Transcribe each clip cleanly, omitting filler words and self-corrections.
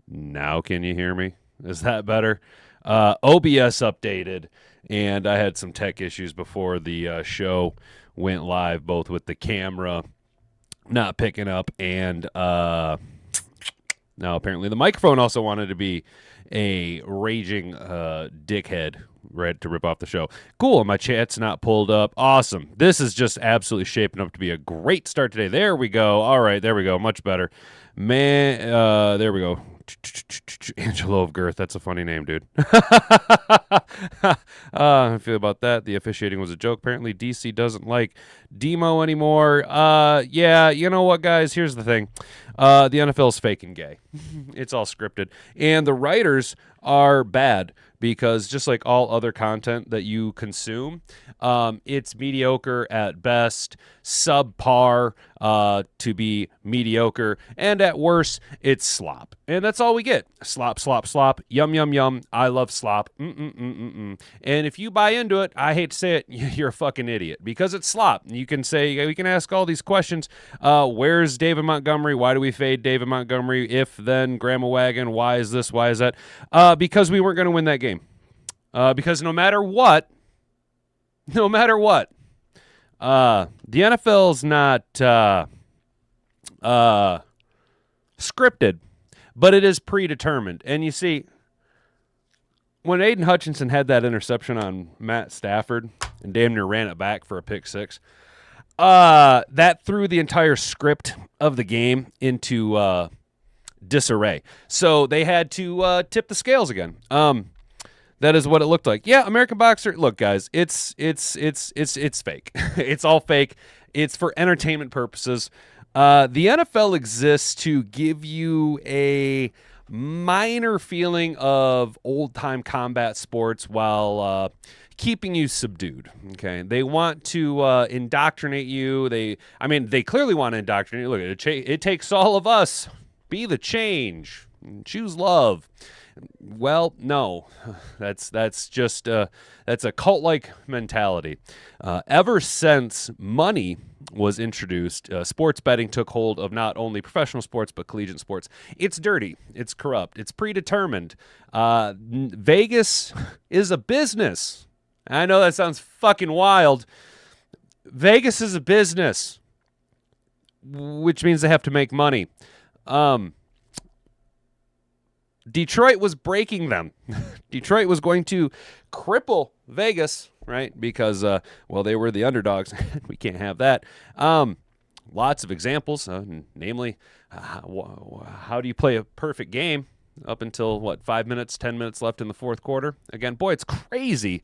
Now can you hear me? Is that better? OBS updated, and I had some tech issues before the show went live, both with the camera not picking up and now apparently the microphone also wanted to be a raging dickhead, right, to rip off the show. Cool, my chat's not pulled up. Awesome. This is just absolutely shaping up to be a great start today. There we go. All right, there we go. Much better. Man, there we go. Angelo of Girth. That's a funny name, dude. I feel about that. The officiating was a joke. Apparently, DC doesn't like Demo anymore. Yeah, you know what, guys? Here's the thing. The NFL's faking gay. It's all scripted. And the writers are bad because just like all other content that you consume, it's mediocre at best, subpar to be mediocre, and at worst, it's slop. And that's all we get. Slop, slop, slop. Yum, yum, yum. I love slop. And if you buy into it, I hate to say it, you're a fucking idiot because it's slop. You can say, we can ask all these questions. Where's David Montgomery? Why do we fade David Montgomery? If, then, Grandma Wagon. Why is this? Why is that? Because we weren't going to win that game. Because no matter what, the NFL's not scripted, but it is predetermined. And you see, when Aiden Hutchinson had that interception on Matt Stafford and damn near ran it back for a pick six, that threw the entire script of the game into disarray. So they had to tip the scales again. That is what it looked like. Yeah, American Boxer. Look, guys, it's fake. It's all fake. It's for entertainment purposes. The NFL exists to give you a minor feeling of old-time combat sports while keeping you subdued. Okay, they want to indoctrinate you. They clearly want to indoctrinate you. Look, it takes all of us. Be the change. Choose love. Well, no, that's just that's a cult-like mentality. Ever since money was introduced, sports betting took hold of not only professional sports but collegiate sports. It's dirty, it's corrupt, it's predetermined. Vegas is a business. I know that sounds fucking wild. Vegas is a business, which means they have to make money. Detroit was breaking them. Detroit was going to cripple Vegas, right? Because, they were the underdogs. We can't have that. Lots of examples, namely, how do you play a perfect game up until, 5 minutes, 10 minutes left in the fourth quarter? Again, boy, it's crazy.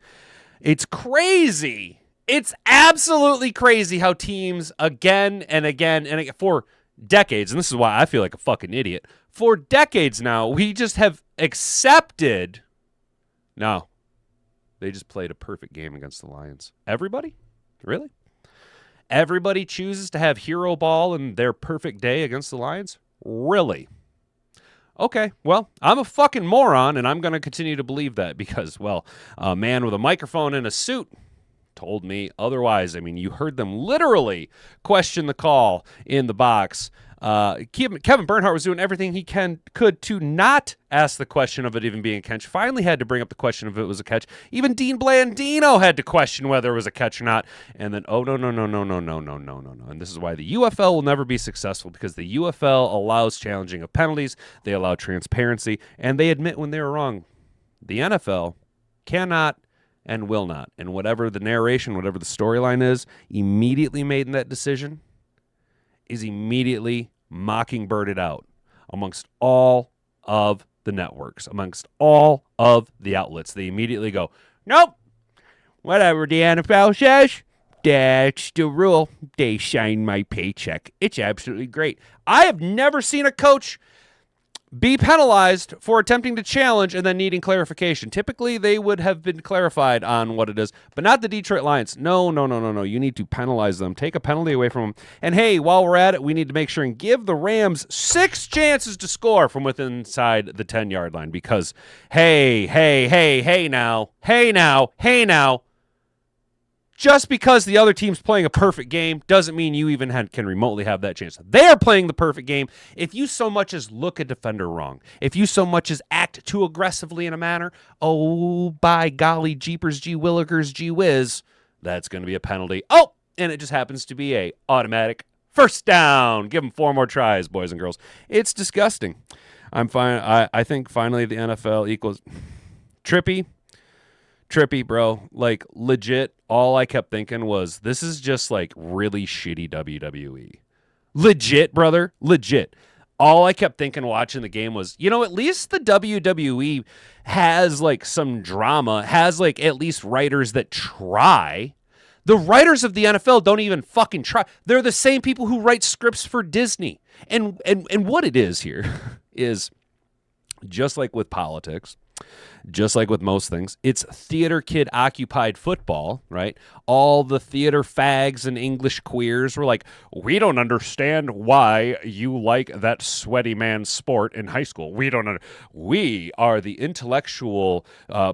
It's crazy. It's absolutely crazy how teams again and again and again, for decades, and this is why I feel like a fucking idiot, for decades now, we just have accepted. No, they just played a perfect game against the Lions. Everybody? Really? Everybody chooses to have hero ball in their perfect day against the Lions? Really? Okay, well, I'm a fucking moron, and I'm going to continue to believe that because, a man with a microphone and a suit told me otherwise. I mean, you heard them literally question the call in the box. Kevin Bernhardt was doing everything he could to not ask the question of it even being a catch. Finally had to bring up the question of it was a catch. Even Dean Blandino had to question whether it was a catch or not. And then, no. And this is why the UFL will never be successful, because the UFL allows challenging of penalties. They allow transparency, and they admit when they were wrong. The NFL cannot and will not. And whatever the narration, whatever the storyline is, immediately made in that decision is immediately mockingbirded out amongst all of the networks, amongst all of the outlets. They immediately go, nope, whatever the NFL says, that's the rule. They sign my paycheck. It's absolutely great. I have never seen a coach be penalized for attempting to challenge and then needing clarification. Typically, they would have been clarified on what it is, but not the Detroit Lions. No. You need to penalize them. Take a penalty away from them. And hey, while we're at it, we need to make sure and give the Rams 6 chances to score from within inside the 10-yard line because, hey now. Just because the other team's playing a perfect game doesn't mean you even can remotely have that chance. They are playing the perfect game. If you so much as look a defender wrong, if you so much as act too aggressively in a manner, oh, by golly, jeepers, gee willikers, gee whiz, that's going to be a penalty. Oh, and it just happens to be a automatic first down. Give them 4 more tries, boys and girls. It's disgusting. I'm fine. I think finally the NFL equals trippy, bro. Like, legit, all I kept thinking was, this is just, like, really shitty WWE. Legit, brother. Legit. All I kept thinking watching the game was, at least the WWE has, like, some drama, has, like, at least writers that try. The writers of the NFL don't even fucking try. They're the same people who write scripts for Disney. And what it is here is, just like with politics, just like with most things, it's theater kid occupied football, right? All the theater fags and English queers were like, we don't understand why you like that sweaty man sport in high school. We are the intellectual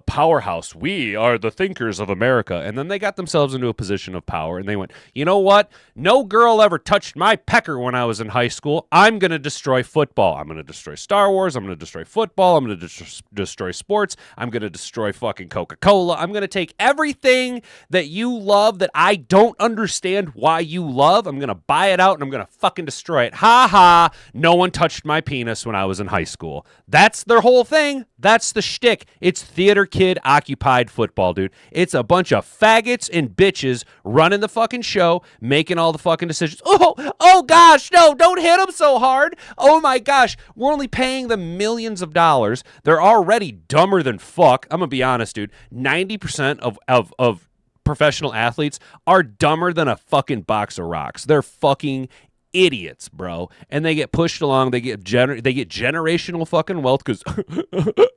powerhouse. We are the thinkers of America. And then they got themselves into a position of power and they went, you know what? No girl ever touched my pecker when I was in high school. I'm going to destroy football. I'm going to destroy Star Wars. I'm going to destroy football. I'm going to destroy sports. I'm going to destroy fucking Coca-Cola. I'm going to take everything that you love that I don't understand why you love. I'm going to buy it out and I'm going to fucking destroy it. Ha ha. No one touched my penis when I was in high school. That's their whole thing. That's the shtick. It's theater kid occupied football, dude. It's a bunch of faggots and bitches running the fucking show, making all the fucking decisions. Oh gosh, no, don't hit them so hard. Oh my gosh, we're only paying them millions of dollars. They're already dumber than fuck. I'm going to be honest, dude. 90% of professional athletes are dumber than a fucking box of rocks. They're fucking idiots, bro. And they get pushed along. They get generational fucking wealth because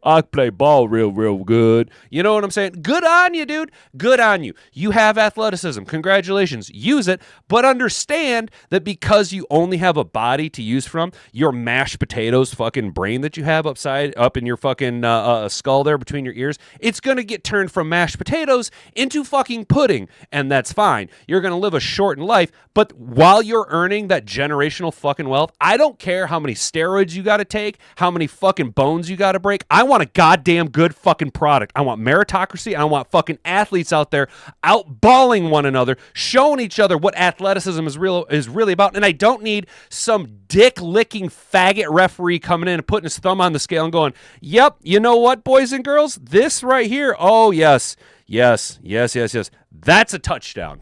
I play ball real good. You know what I'm saying? Good on you, dude. Good on you. You have athleticism. Congratulations. Use it. But understand that because you only have a body to use from, your mashed potatoes fucking brain that you have up in your fucking skull there between your ears, it's going to get turned from mashed potatoes into fucking pudding. And that's fine. You're going to live a shortened life. But while you're earning that generational fucking wealth, I don't care how many steroids you got to take, how many fucking bones you got to break. I want a goddamn good fucking product. I want meritocracy. I want fucking athletes out there outballing one another, showing each other what athleticism is really about. And I don't need some dick-licking faggot referee coming in and putting his thumb on the scale and going, yep, you know what, boys and girls? This right here, oh, yes. That's a touchdown.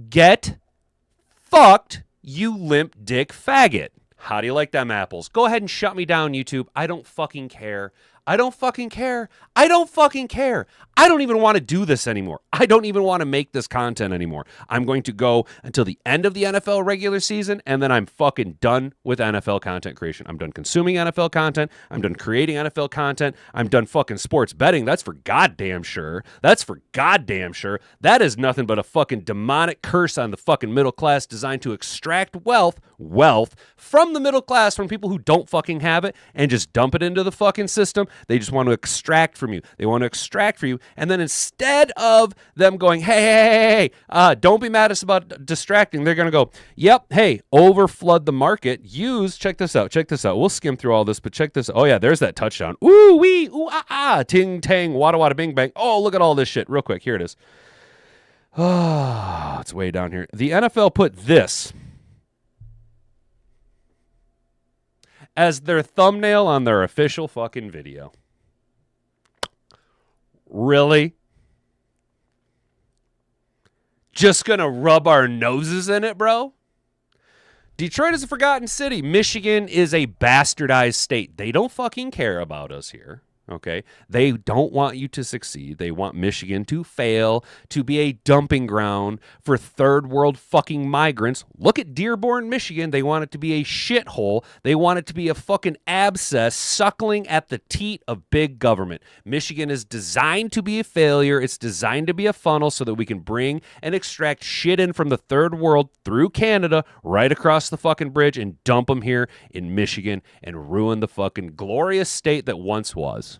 Get fucked, you limp dick faggot. How do you like them apples? Go ahead and shut me down, YouTube. I don't fucking care. I don't fucking care. I don't fucking care. I don't even want to do this anymore. I don't even want to make this content anymore. I'm going to go until the end of the NFL regular season, and then I'm fucking done with NFL content creation. I'm done consuming NFL content. I'm done creating NFL content. I'm done fucking sports betting. That's for goddamn sure. That's for goddamn sure. That is nothing but a fucking demonic curse on the fucking middle class designed to extract wealth from the middle class, from people who don't fucking have it, and just dump it into the fucking system. They just want to extract from you. They want to extract from you. And then instead of them going, hey, don't be mad at us about distracting, they're going to go, yep, hey, overflood the market. Check this out. We'll skim through all this, but check this out. Oh, yeah, there's that touchdown. Ooh, wee, ooh, ting, tang, wada, wada, bing, bang. Oh, look at all this shit. Real quick, here it is. Oh, it's way down here. The NFL put this as their thumbnail on their official fucking video. Really? Just gonna rub our noses in it, bro? Detroit is a forgotten city. Michigan is a bastardized state. They don't fucking care about us here. Okay, they don't want you to succeed. They want Michigan to fail, to be a dumping ground for third world fucking migrants. Look at Dearborn, Michigan. They want it to be a shithole. They want it to be a fucking abscess suckling at the teat of big government. Michigan is designed to be a failure. It's designed to be a funnel so that we can bring and extract shit in from the third world through Canada right across the fucking bridge and dump them here in Michigan and ruin the fucking glorious state that once was.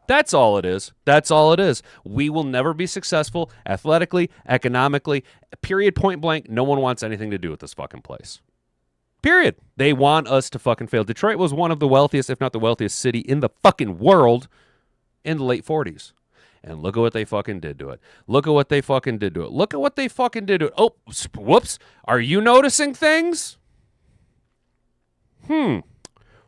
That's all it is. That's all it is. We will never be successful athletically, economically, period, point blank. No one wants anything to do with this fucking place. Period. They want us to fucking fail. Detroit was one of the wealthiest, if not the wealthiest city in the fucking world in the late 40s. And look at what they fucking did to it. Look at what they fucking did to it. Look at what they fucking did to it. Oh, whoops. Are you noticing things?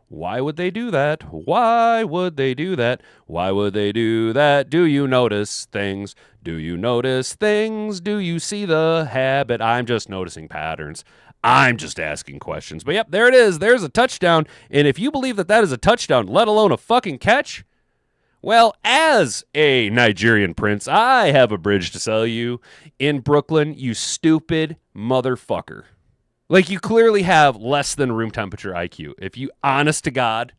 Why would they do that? Why would they do that? Why would they do that? Do you notice things? Do you notice things? Do you see the habit? I'm just noticing patterns. I'm just asking questions. But yep, there it is. There's a touchdown. And if you believe that that is a touchdown, let alone a fucking catch, well, as a Nigerian prince, I have a bridge to sell you in Brooklyn, you stupid motherfucker. Like, you clearly have less than room temperature IQ. If you, honest to God,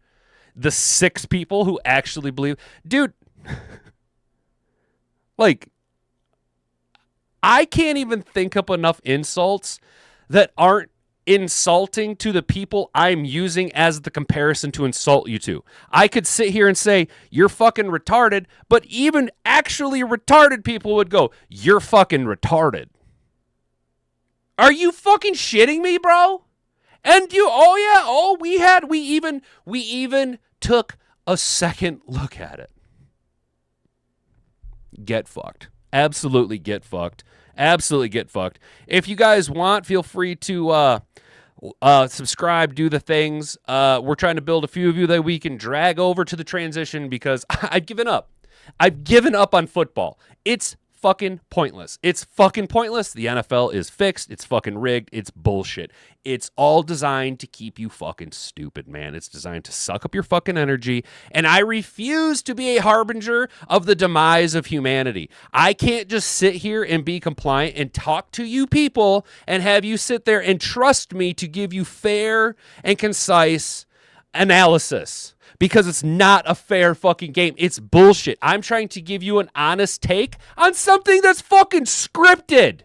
the 6 people who actually believe, dude, like, I can't even think up enough insults that aren't insulting to the people I'm using as the comparison to insult you to. I could sit here and say, you're fucking retarded, but even actually retarded people would go, you're fucking retarded. Are you fucking shitting me, bro? And we even took a second look at it. Get fucked. Absolutely get fucked. Absolutely get fucked. If you guys want, feel free to subscribe, do the things. We're trying to build a few of you that we can drag over to the transition because I've given up. I've given up on football. It's fucking pointless. It's fucking pointless. The NFL is fixed. It's fucking rigged. It's bullshit. It's all designed to keep you fucking stupid, man. It's designed to suck up your fucking energy. And I refuse to be a harbinger of the demise of humanity. I can't just sit here and be compliant and talk to you people and have you sit there and trust me to give you fair and concise analysis. Because it's not a fair fucking game. It's bullshit. I'm trying to give you an honest take on something that's fucking scripted.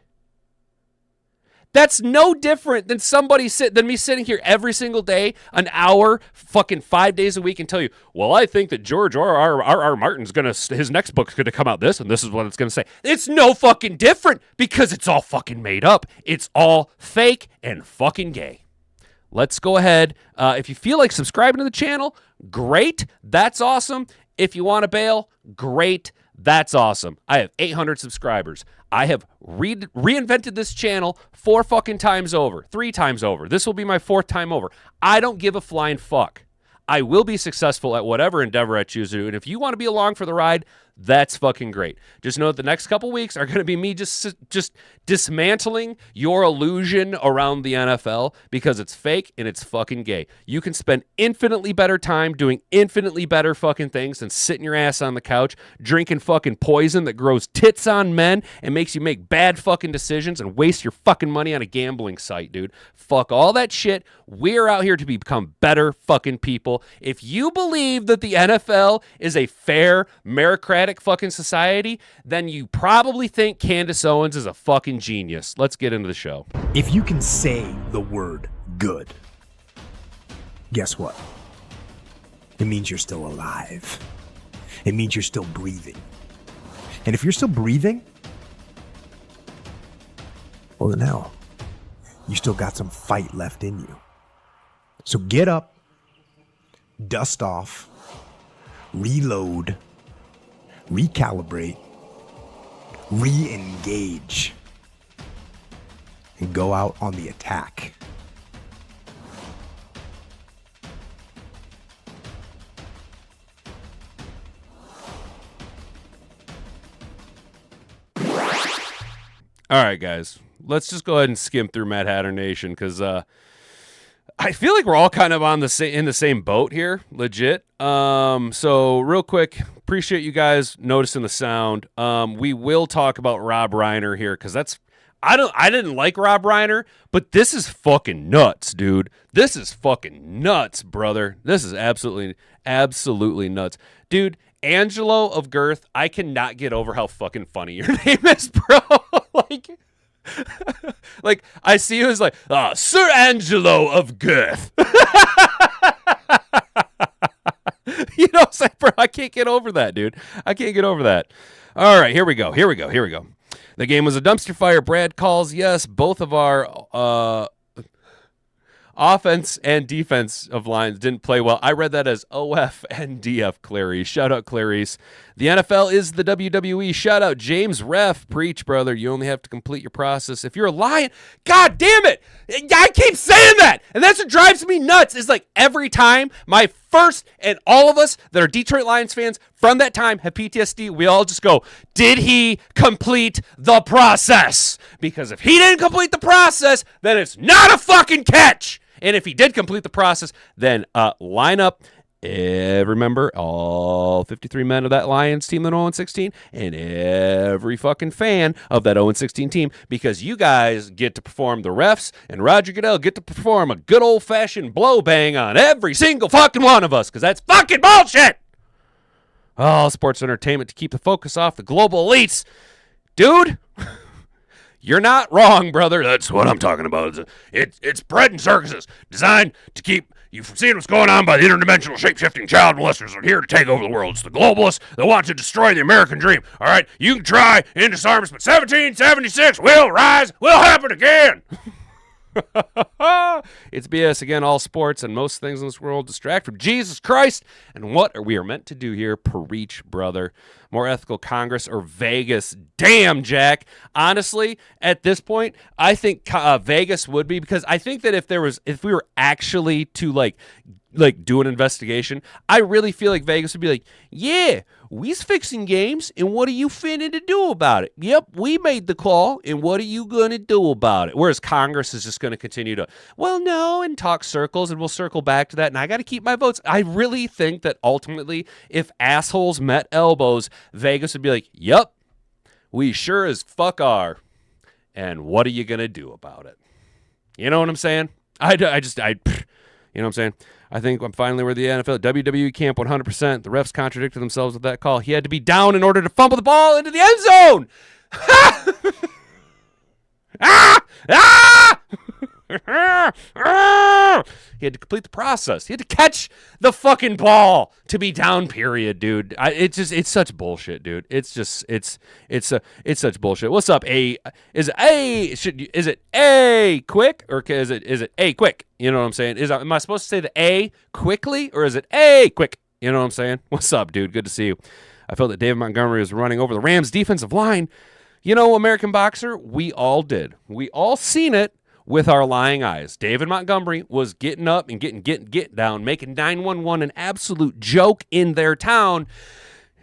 That's no different than than me sitting here every single day, an hour, fucking 5 days a week, and tell you, well, I think that George R.R. Martin's his next book's gonna come out this, and this is what it's gonna say. It's no fucking different because it's all fucking made up. It's all fake and fucking gay. Let's go ahead. If you feel like subscribing to the channel, great. That's awesome. If you want to bail, great. That's awesome. I have 800 subscribers. I have reinvented this channel 4 fucking times over, 3 times over. This will be my 4th time over. I don't give a flying fuck. I will be successful at whatever endeavor I choose to do. And if you want to be along for the ride, that's fucking great. Just know that the next couple weeks are going to be me just dismantling your illusion around the NFL because it's fake and it's fucking gay. You can spend infinitely better time doing infinitely better fucking things than sitting your ass on the couch, drinking fucking poison that grows tits on men and makes you make bad fucking decisions and waste your fucking money on a gambling site, dude. Fuck all that shit. We're out here to become better fucking people. If you believe that the NFL is a fair, meritocratic fucking society, then you probably think Candace Owens is a fucking genius. Let's get into the show. If you can say the word good, guess what? It means you're still alive. It means you're still breathing. And if you're still breathing, well then hell, you still got some fight left in you. So get up, dust off, reload, recalibrate, re-engage, and go out on the attack. All right, guys. Let's just go ahead and skim through Mad Hatter Nation because I feel like we're all kind of in the same boat here, legit. So real quick, appreciate you guys noticing the sound. We will talk about Rob Reiner here because I didn't like Rob Reiner, but this is fucking nuts, dude. This is fucking nuts, brother. This is absolutely nuts, dude. Angelo of Girth, I cannot get over how fucking funny your name is, bro. like I see you as like, Sir Angelo of Girth. You know what I'm saying, bro? I can't get over that, dude. I can't get over that. All right, here we go. The game was a dumpster fire. Brad calls, yes, both of our offense and defense of lines didn't play well. I read that as OF and DF Clarice. Shout out Clarice. The NFL is the WWE. Shout out James Ref. Preach, brother. You only have to complete your process. If you're a lion, God damn it. I keep saying that. And that's what drives me nuts. Is like every time my first and all of us that are Detroit Lions fans from that time have PTSD, we all just go, did he complete the process? Because if he didn't complete the process, then it's not a fucking catch. And if he did complete the process, then line up every member, all 53 men of that Lions team that 0-16, and every fucking fan of that 0-16 team, because you guys get to perform the refs, and Roger Goodell get to perform a good old-fashioned blow bang on every single fucking one of us, because that's fucking bullshit! Oh, sports entertainment to keep the focus off the global elites. Dude... You're not wrong, brother. That's what I'm talking about. It's bread and circuses designed to keep you from seeing what's going on by the interdimensional shape-shifting child molesters that are here to take over the world. It's the globalists that want to destroy the American dream. All right, you can try and disarm us, but 1776 will rise, will happen again. It's BS again. All sports and most things in this world distract from Jesus Christ and what we are meant to do here. Preach, brother. More ethical Congress or Vegas? Damn, Jack. Honestly, at this point, I think Vegas would be, because I think that if we were actually to like do an investigation, I really feel like Vegas would be like, yeah, we's fixing games, and what are you finna to do about it? Yep, we made the call, and what are you gonna do about it? Whereas Congress is just gonna continue to, well, no, and talk circles, and we'll circle back to that, and I gotta keep my votes. I really think that ultimately, if assholes met elbows, Vegas would be like, yep, we sure as fuck are, and what are you gonna do about it? You know what I'm saying? You know what I'm saying? I think I'm finally where the NFL, WWE camp 100%. The refs contradicted themselves with that call. He had to be down in order to fumble the ball into the end zone. He had to complete the process. He had to catch the fucking ball to be down, period, dude. It's such bullshit, dude. It's such bullshit. What's up, A? Is it A quick, or is it A quick? You know what I'm saying? Am I supposed to say the A quickly, or is it A quick? You know what I'm saying? What's up, dude? Good to see you. I felt that David Montgomery was running over the Rams' defensive line. You know, American Boxer, we all did. We all seen it with our lying eyes. David Montgomery was getting up and getting down, making 911 an absolute joke in their town.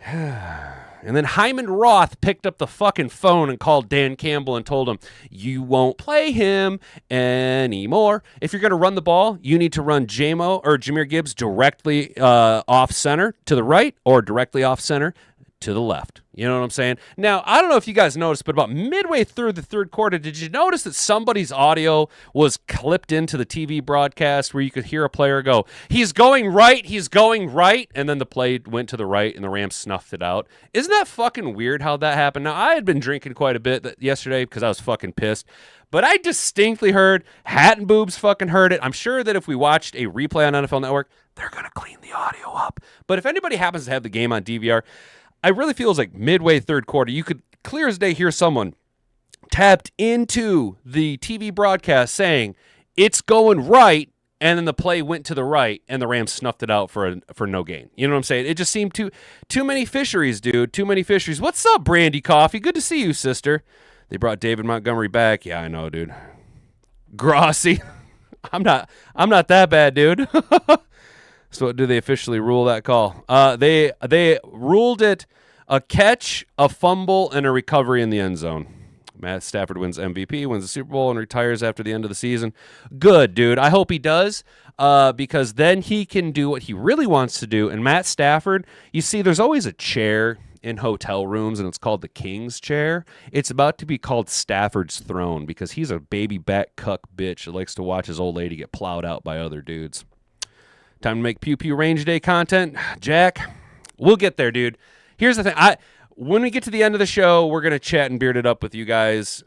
And then Hyman Roth picked up the fucking phone and called Dan Campbell and told him, you won't play him anymore. If you're going to run the ball, you need to run Jahmyr Gibbs directly off center to the right, or directly off center to the left. You know what I'm saying? Now, I don't know if you guys noticed, but about midway through the third quarter, did you notice that somebody's audio was clipped into the TV broadcast where you could hear a player go, he's going right, and then the play went to the right and the Rams snuffed it out? Isn't that fucking weird how that happened? Now, I had been drinking quite a bit yesterday because I was fucking pissed, but I distinctly heard, Hat and Boobs fucking heard it. I'm sure that if we watched a replay on NFL Network, they're going to clean the audio up. But if anybody happens to have the game on DVR, I really feel like midway third quarter, you could clear as day hear someone tapped into the TV broadcast saying, it's going right, and then the play went to the right, and the Rams snuffed it out for no gain. You know what I'm saying? It just seemed too many fisheries, dude. Too many fisheries. What's up, Brandy Coffee? Good to see you, sister. They brought David Montgomery back. Yeah, I know, dude. Grossi. I'm not that bad, dude. So do they officially rule that call? They ruled it a catch, a fumble, and a recovery in the end zone. Matt Stafford wins MVP, wins the Super Bowl, and retires after the end of the season. Good, dude. I hope he does, because then he can do what he really wants to do. And Matt Stafford, you see, there's always a chair in hotel rooms, and it's called the King's Chair. It's about to be called Stafford's Throne, because he's a baby back cuck bitch that likes to watch his old lady get plowed out by other dudes. Time to make Pew Pew Range Day content. Jack, we'll get there, dude. Here's the thing. When we get to the end of the show, we're going to chat and beard it up with you guys.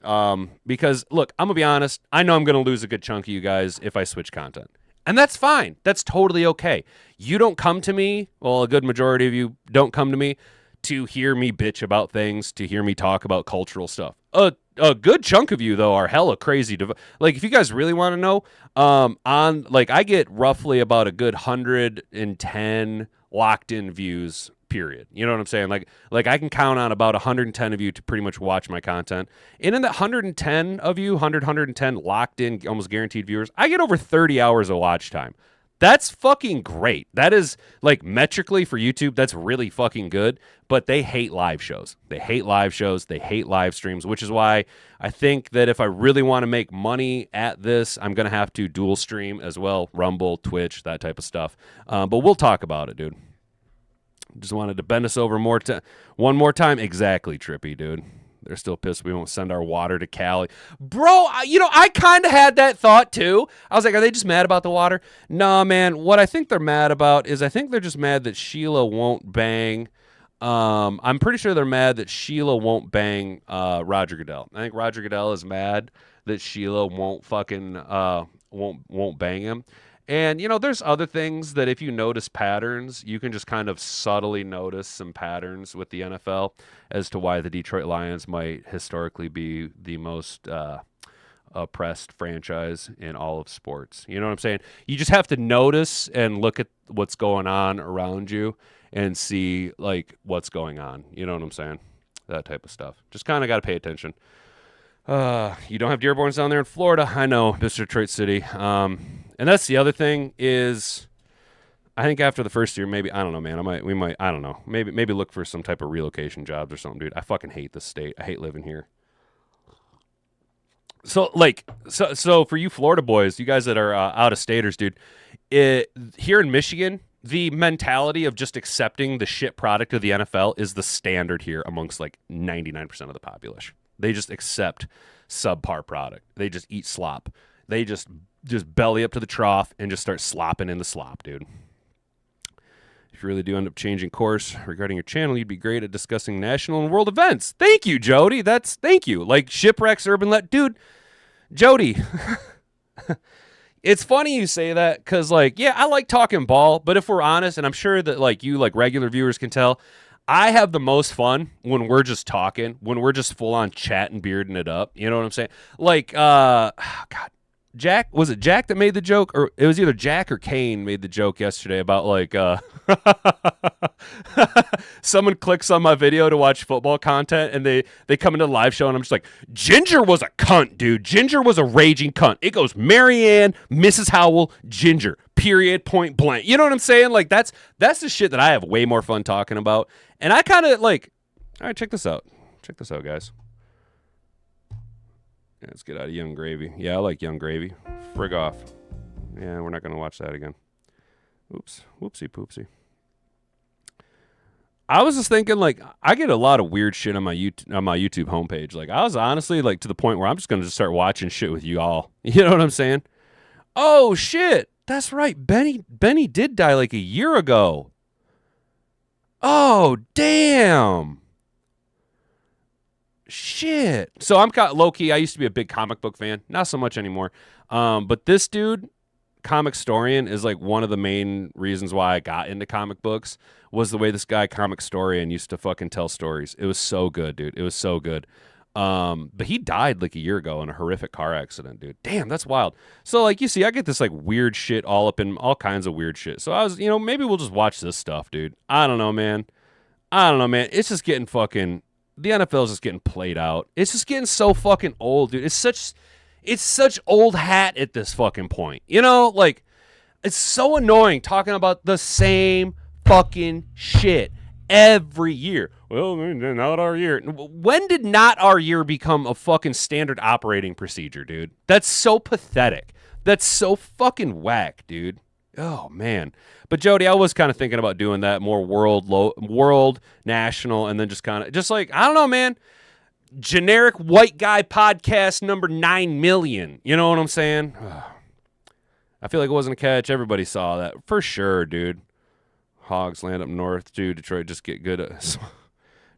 Because, look, I'm going to be honest. I know I'm going to lose a good chunk of you guys if I switch content. And that's fine. That's totally okay. You don't come to me, well, a good majority of you don't come to me to hear me bitch about things, to hear me talk about cultural stuff. A good chunk of you, though, are hella crazy. Like, if you guys really want to know, I get roughly about a good 110 locked-in views, period. You know what I'm saying? Like I can count on about 110 of you to pretty much watch my content. And in that 110 of you, 110 locked-in, almost guaranteed viewers, I get over 30 hours of watch time. That's fucking great. That is, like, metrically for YouTube, that's really fucking good, but they hate live shows. They hate live shows. They hate live streams, which is why I think that if I really want to make money at this, I'm going to have to dual stream as well, Rumble, Twitch, that type of stuff. But we'll talk about it, dude. Just wanted to bend us over one more time. Exactly, Trippy, dude. They're still pissed we won't send our water to Cali. Bro, I kind of had that thought too. I was like, are they just mad about the water? Nah, man. What I think they're mad about is I think they're just mad that Sheila won't bang. I'm pretty sure they're mad that Sheila won't bang Roger Goodell. I think Roger Goodell is mad that Sheila won't fucking won't bang him. And, there's other things that if you notice patterns, you can just kind of subtly notice some patterns with the NFL as to why the Detroit Lions might historically be the most oppressed franchise in all of sports. You know what I'm saying? You just have to notice and look at what's going on around you and see, like, what's going on. You know what I'm saying? That type of stuff. Just kind of got to pay attention. You don't have Dearborns down there in Florida. I know, Mr. Detroit City. And that's the other thing is, I think after the first year, maybe, I don't know, man. I don't know. Maybe look for some type of relocation jobs or something, dude. I fucking hate this state. I hate living here. So for you Florida boys, you guys that are out of staters, dude, here in Michigan, the mentality of just accepting the shit product of the NFL is the standard here amongst like 99% of the population. They just accept subpar product. They just eat slop. They just belly up to the trough and just start slopping in the slop, dude. If you really do end up changing course regarding your channel, you'd be great at discussing national and world events. Thank you, Jody. Thank you. Like shipwrecks, dude, Jody. It's funny you say that because, like, yeah, I like talking ball, but if we're honest, and I'm sure that, like, you, like, regular viewers can tell, I have the most fun when we're just talking, when we're just full on chatting, bearding it up. You know what I'm saying? Like, God, Jack, was it Jack that made the joke? Or it was either Jack or Kane made the joke yesterday about, like, someone clicks on my video to watch football content and they come into the live show and I'm just like, Ginger was a cunt, dude. Ginger was a raging cunt. It goes Marianne, Mrs. Howell, Ginger, period, point blank. You know what I'm saying? Like, that's the shit that I have way more fun talking about. And I kind of like, all right, check this out. Check this out, guys. Yeah, let's get out of Young Gravy. Yeah, I like Young Gravy. Frig off. Yeah, we're not going to watch that again. Oops. Whoopsie poopsie. I was just thinking, like, I get a lot of weird shit on my YouTube homepage. Like, I was honestly, like, to the point where I'm just going to just start watching shit with you all. You know what I'm saying? Oh, shit. That's right. Benny did die, like, a year ago. Oh, damn. Shit. So I'm low-key, I used to be a big comic book fan. Not so much anymore. But this dude, Comic Storian, is like one of the main reasons why I got into comic books was the way this guy, Comic Storian, used to fucking tell stories. It was so good, dude. It was so good. But he died like a year ago in a horrific car accident, dude. Damn, that's wild. So, like, you see, I get this, like, weird shit all up in all kinds of weird shit. So I was, maybe we'll just watch this stuff, dude. I don't know, man. It's just getting fucking... The NFL is just getting played out. It's just getting so fucking old, dude. It's such old hat at this fucking point. Like, it's so annoying talking about the same fucking shit every year. Well, not our year. When did not our year become a fucking standard operating procedure, dude? That's so pathetic. That's so fucking whack, dude. Oh, man. But, Jody, I was kind of thinking about doing that more world, national, and then just like, I don't know, man, generic white guy podcast number 9 million. You know what I'm saying? I feel like it wasn't a catch. Everybody saw that. For sure, dude. Hogs land up north, dude. Detroit just get good at...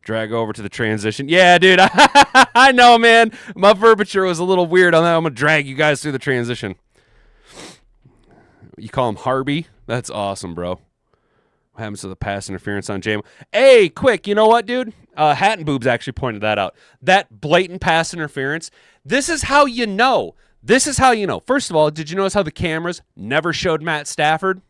Drag over to the transition. Yeah, dude. I know, man. My verbiage was a little weird on that. I'm going to drag you guys through the transition. You call him Harby? That's awesome, bro. What happens to the pass interference on JMO? Hey, quick, you know what, dude? Hat and Boobs actually pointed that out. That blatant pass interference, this is how you know. This is how you know. First of all, did you notice how the cameras never showed Matt Stafford?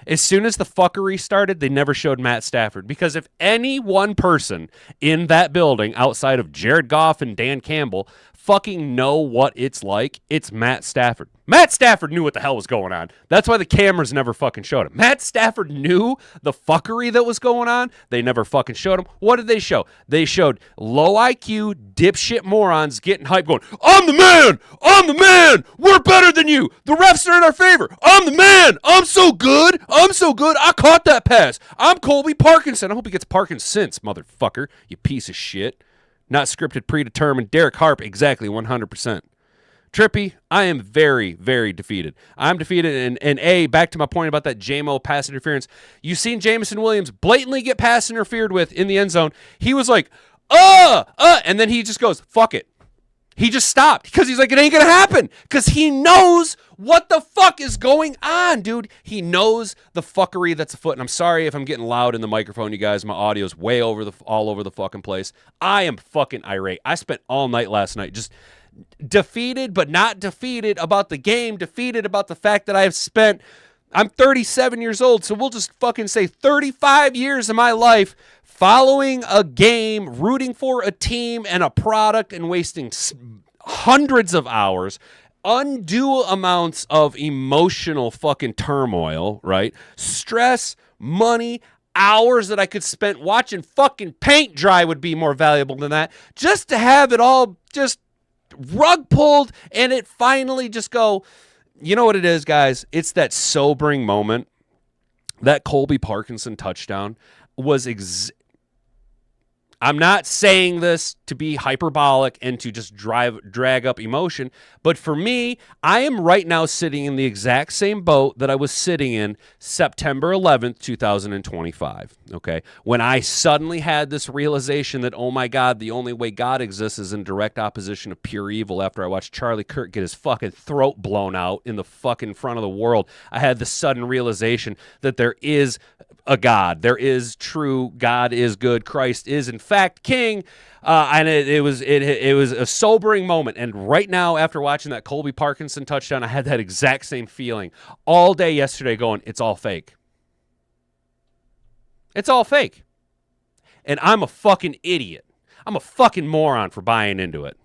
As soon as the fuckery started, they never showed Matt Stafford. Because if any one person in that building outside of Jared Goff and Dan Campbell fucking know what it's like, it's Matt Stafford. Matt Stafford knew what the hell was going on. That's why the cameras never fucking showed him. Matt Stafford knew the fuckery that was going on. They never fucking showed him. What did they show? They showed low IQ, dipshit morons getting hyped going, I'm the man! I'm the man! We're better than you! The refs are in our favor! I'm the man! I'm so good! I'm so good! I caught that pass! I'm Colby Parkinson! I hope he gets Parkinson's, motherfucker, you piece of shit. Not scripted, predetermined. Derek Harp, exactly 100%. Trippy, I am very, very defeated. I'm defeated, and A, back to my point about that JMO pass interference. You've seen Jameson Williams blatantly get pass interfered with in the end zone. He was like, and then he just goes, fuck it. He just stopped because he's like, it ain't going to happen because he knows what the fuck is going on, dude. He knows the fuckery that's afoot. And I'm sorry if I'm getting loud in the microphone, you guys. My audio's way all over the fucking place. I am fucking irate. I spent all night last night just defeated, but not defeated about the game, defeated about the fact that I'm 37 years old, so we'll just fucking say 35 years of my life following a game, rooting for a team and a product and wasting hundreds of hours, undue amounts of emotional fucking turmoil, right? Stress, money, hours that I could spend watching fucking paint dry would be more valuable than that. Just to have it all just rug pulled and it finally just go, you know what it is, guys? It's that sobering moment. That Colby Parkinson touchdown was I'm not saying this to be hyperbolic and to just drag up emotion, but for me, I am right now sitting in the exact same boat that I was sitting in September 11th, 2025, okay? When I suddenly had this realization that, oh my God, the only way God exists is in direct opposition to pure evil after I watched Charlie Kirk get his fucking throat blown out in the fucking front of the world. I had the sudden realization that there is a God. There is true. God is good. Christ is in fact King. And it was a sobering moment. And right now, after watching that Colby Parkinson touchdown, I had that exact same feeling all day yesterday going, it's all fake. It's all fake. And I'm a fucking idiot. I'm a fucking moron for buying into it.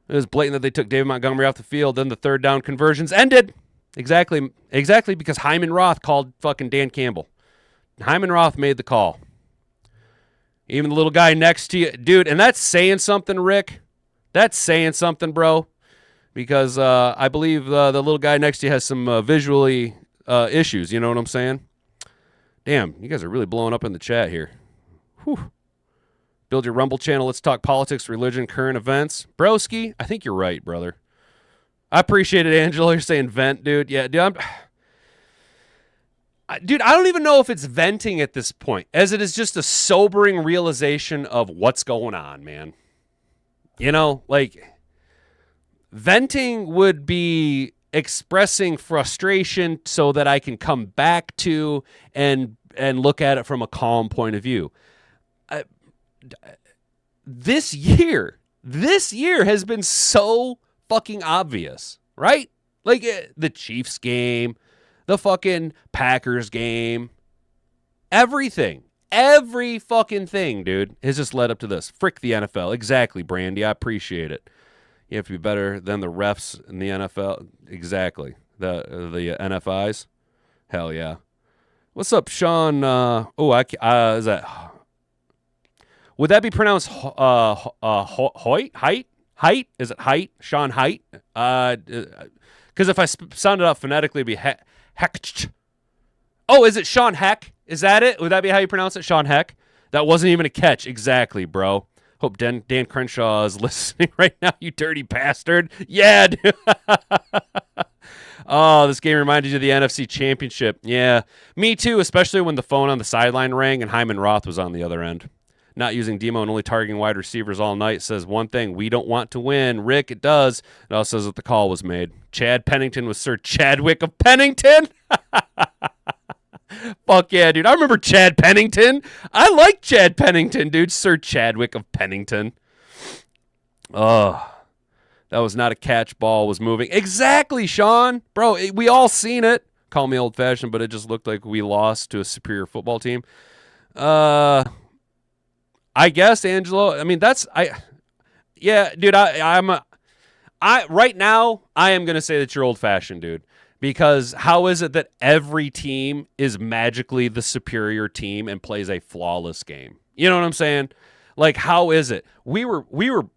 It was blatant that they took David Montgomery off the field. Then the third down conversions ended. Exactly, because Hyman Roth called fucking Dan Campbell. Hyman Roth made the call. Even the little guy next to you, dude, and that's saying something, Rick. That's saying something, bro, because I believe the little guy next to you has some visually issues. You know what I'm saying? Damn, you guys are really blowing up in the chat here. Whew. Build your Rumble channel. Let's talk politics, religion, current events. Broski, I think you're right, brother. I appreciate it, Angelo. You're saying vent, dude. Yeah, dude, dude, I don't even know if it's venting at this point, as it is just a sobering realization of what's going on, man. You know, like, venting would be expressing frustration so that I can come back to and look at it from a calm point of view. This year has been so fucking obvious, right? Like the Chiefs game, the fucking Packers game, everything, every fucking thing, dude, has just led up to this. Frick the NFL. Exactly, Brandy. I appreciate it. You have to be better than the refs in the NFL. Exactly. The NFIs. Hell yeah. What's up, Sean? Is that? Would that be pronounced Hoyt? Height? Is it Height? Sean Height? Because if I sound it out phonetically, it'd be Heck. Oh, is it Sean Heck? Is that it? Would that be how you pronounce it? Sean Heck? That wasn't even a catch. Exactly, bro. Hope Dan Crenshaw is listening right now, you dirty bastard. Yeah, dude. Oh, this game reminded you of the NFC Championship. Yeah, me too, especially when the phone on the sideline rang and Hyman Roth was on the other end. not using Demo and only targeting wide receivers all night says one thing: we don't want to win. Rick, it does. It also says that the call was made. Chad Pennington was Sir Chadwick of Pennington. Fuck yeah, dude. I remember Chad Pennington. I like Chad Pennington, dude. Sir Chadwick of Pennington. Oh, that was not a catch. Ball was moving. Exactly, Sean. Bro, we all seen it. Call me old-fashioned, but it just looked like we lost to a superior football team. I guess, Angelo. I mean, yeah, dude, right now, I am going to say that you're old-fashioned, dude. Because how is it that every team is magically the superior team and plays a flawless game? You know what I'm saying? Like, how is it? We were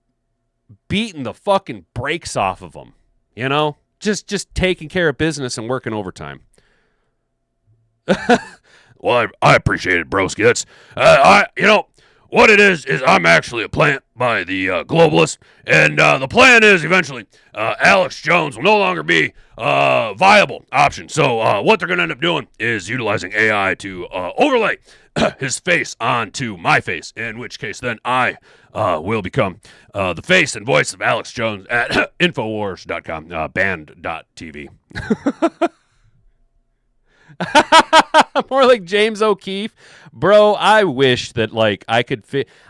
beating the fucking brakes off of them, you know? Just taking care of business and working overtime. Well, I appreciate it, broski. That's, what it is I'm actually a plant by the globalists, and the plan is eventually Alex Jones will no longer be a viable option. So what they're going to end up doing is utilizing AI to overlay his face onto my face, in which case then I will become the face and voice of Alex Jones at Infowars.com, band.tv. More like James O'Keefe. Bro, I wish that I could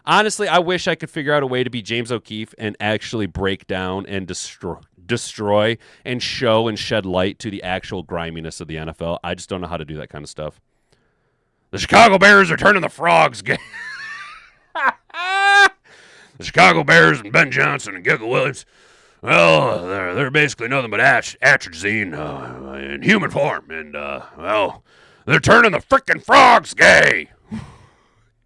honestly, I wish I could figure out a way to be James O'Keefe and actually break down and destroy and show and shed light to the actual griminess of the NFL. I just don't know how to do that kind of stuff. The Chicago Bears are turning the Frogs gay. The Chicago Bears and Ben Johnson and Giggle Williams, well, they're basically nothing but atrazine in human form. And, they're turning the frickin' Frogs gay.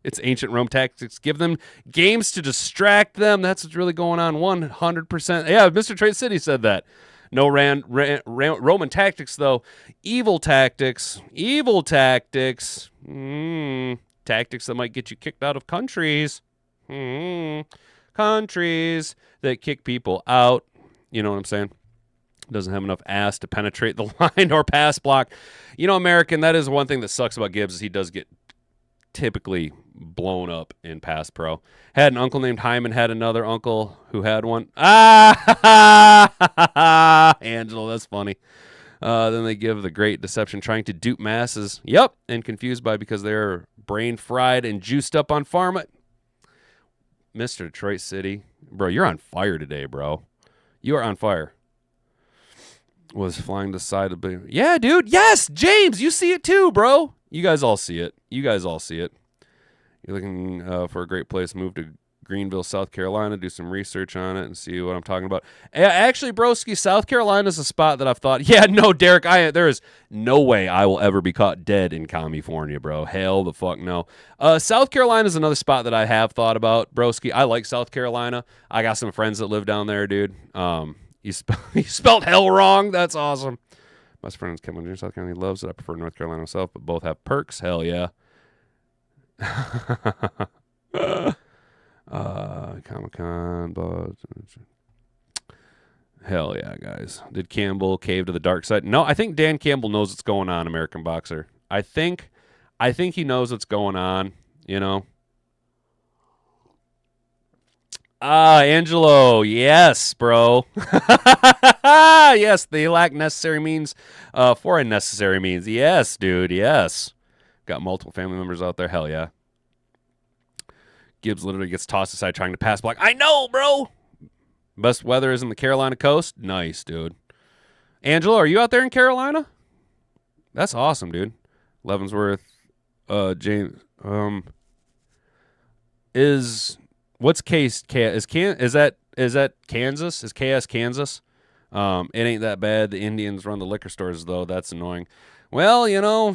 It's ancient Rome tactics. Give them games to distract them. That's what's really going on 100%. Yeah, Mr. Detroit City said that. No Roman tactics, though. Evil tactics. Tactics that might get you kicked out of countries. Countries that kick people out. You know what I'm saying? Doesn't have enough ass to penetrate the line or pass block. You know, American, that is one thing that sucks about Gibbs is he does get typically blown up in pass pro. Had an uncle named Hyman, had another uncle who had one. Angelo, that's funny. Then they give the great deception trying to dupe masses. Yep, and confused because they're brain fried and juiced up on pharma. Mr. Detroit City. Bro, you're on fire today, bro. You are on fire. Was flying the side of the... Yeah, dude. Yes, James, you see it too, bro. You guys all see it. You're looking for a great place. Move to Greenville, South Carolina. Do some research on it and see what I'm talking about. Actually, broski, South Carolina is a spot that I've thought... Yeah, no, Derek, there is no way I will ever be caught dead in California, bro. Hell the fuck no. South Carolina is another spot that I have thought about, broski. I like South Carolina. I got some friends that live down there, dude. You spelled hell wrong. That's awesome. My friend is Kevin Jr. South Carolina. He loves it. I prefer North Carolina myself, but both have perks. Hell yeah. Comic-Con. Hell yeah, guys. Did Campbell cave to the dark side? No, I think Dan Campbell knows what's going on, American Boxer. I think he knows what's going on, you know. Angelo, yes, bro. Yes, they lack necessary means for unnecessary means. Yes, dude, yes. Got multiple family members out there. Hell yeah. Gibbs literally gets tossed aside trying to pass block. I know, bro. Best weather is in the Carolina coast. Nice, dude. Angelo, are you out there in Carolina? That's awesome, dude. Leavenworth, James, what's case? Is that Kansas? Is KS Kansas? It ain't that bad. The Indians run the liquor stores, though. That's annoying. Well, you know,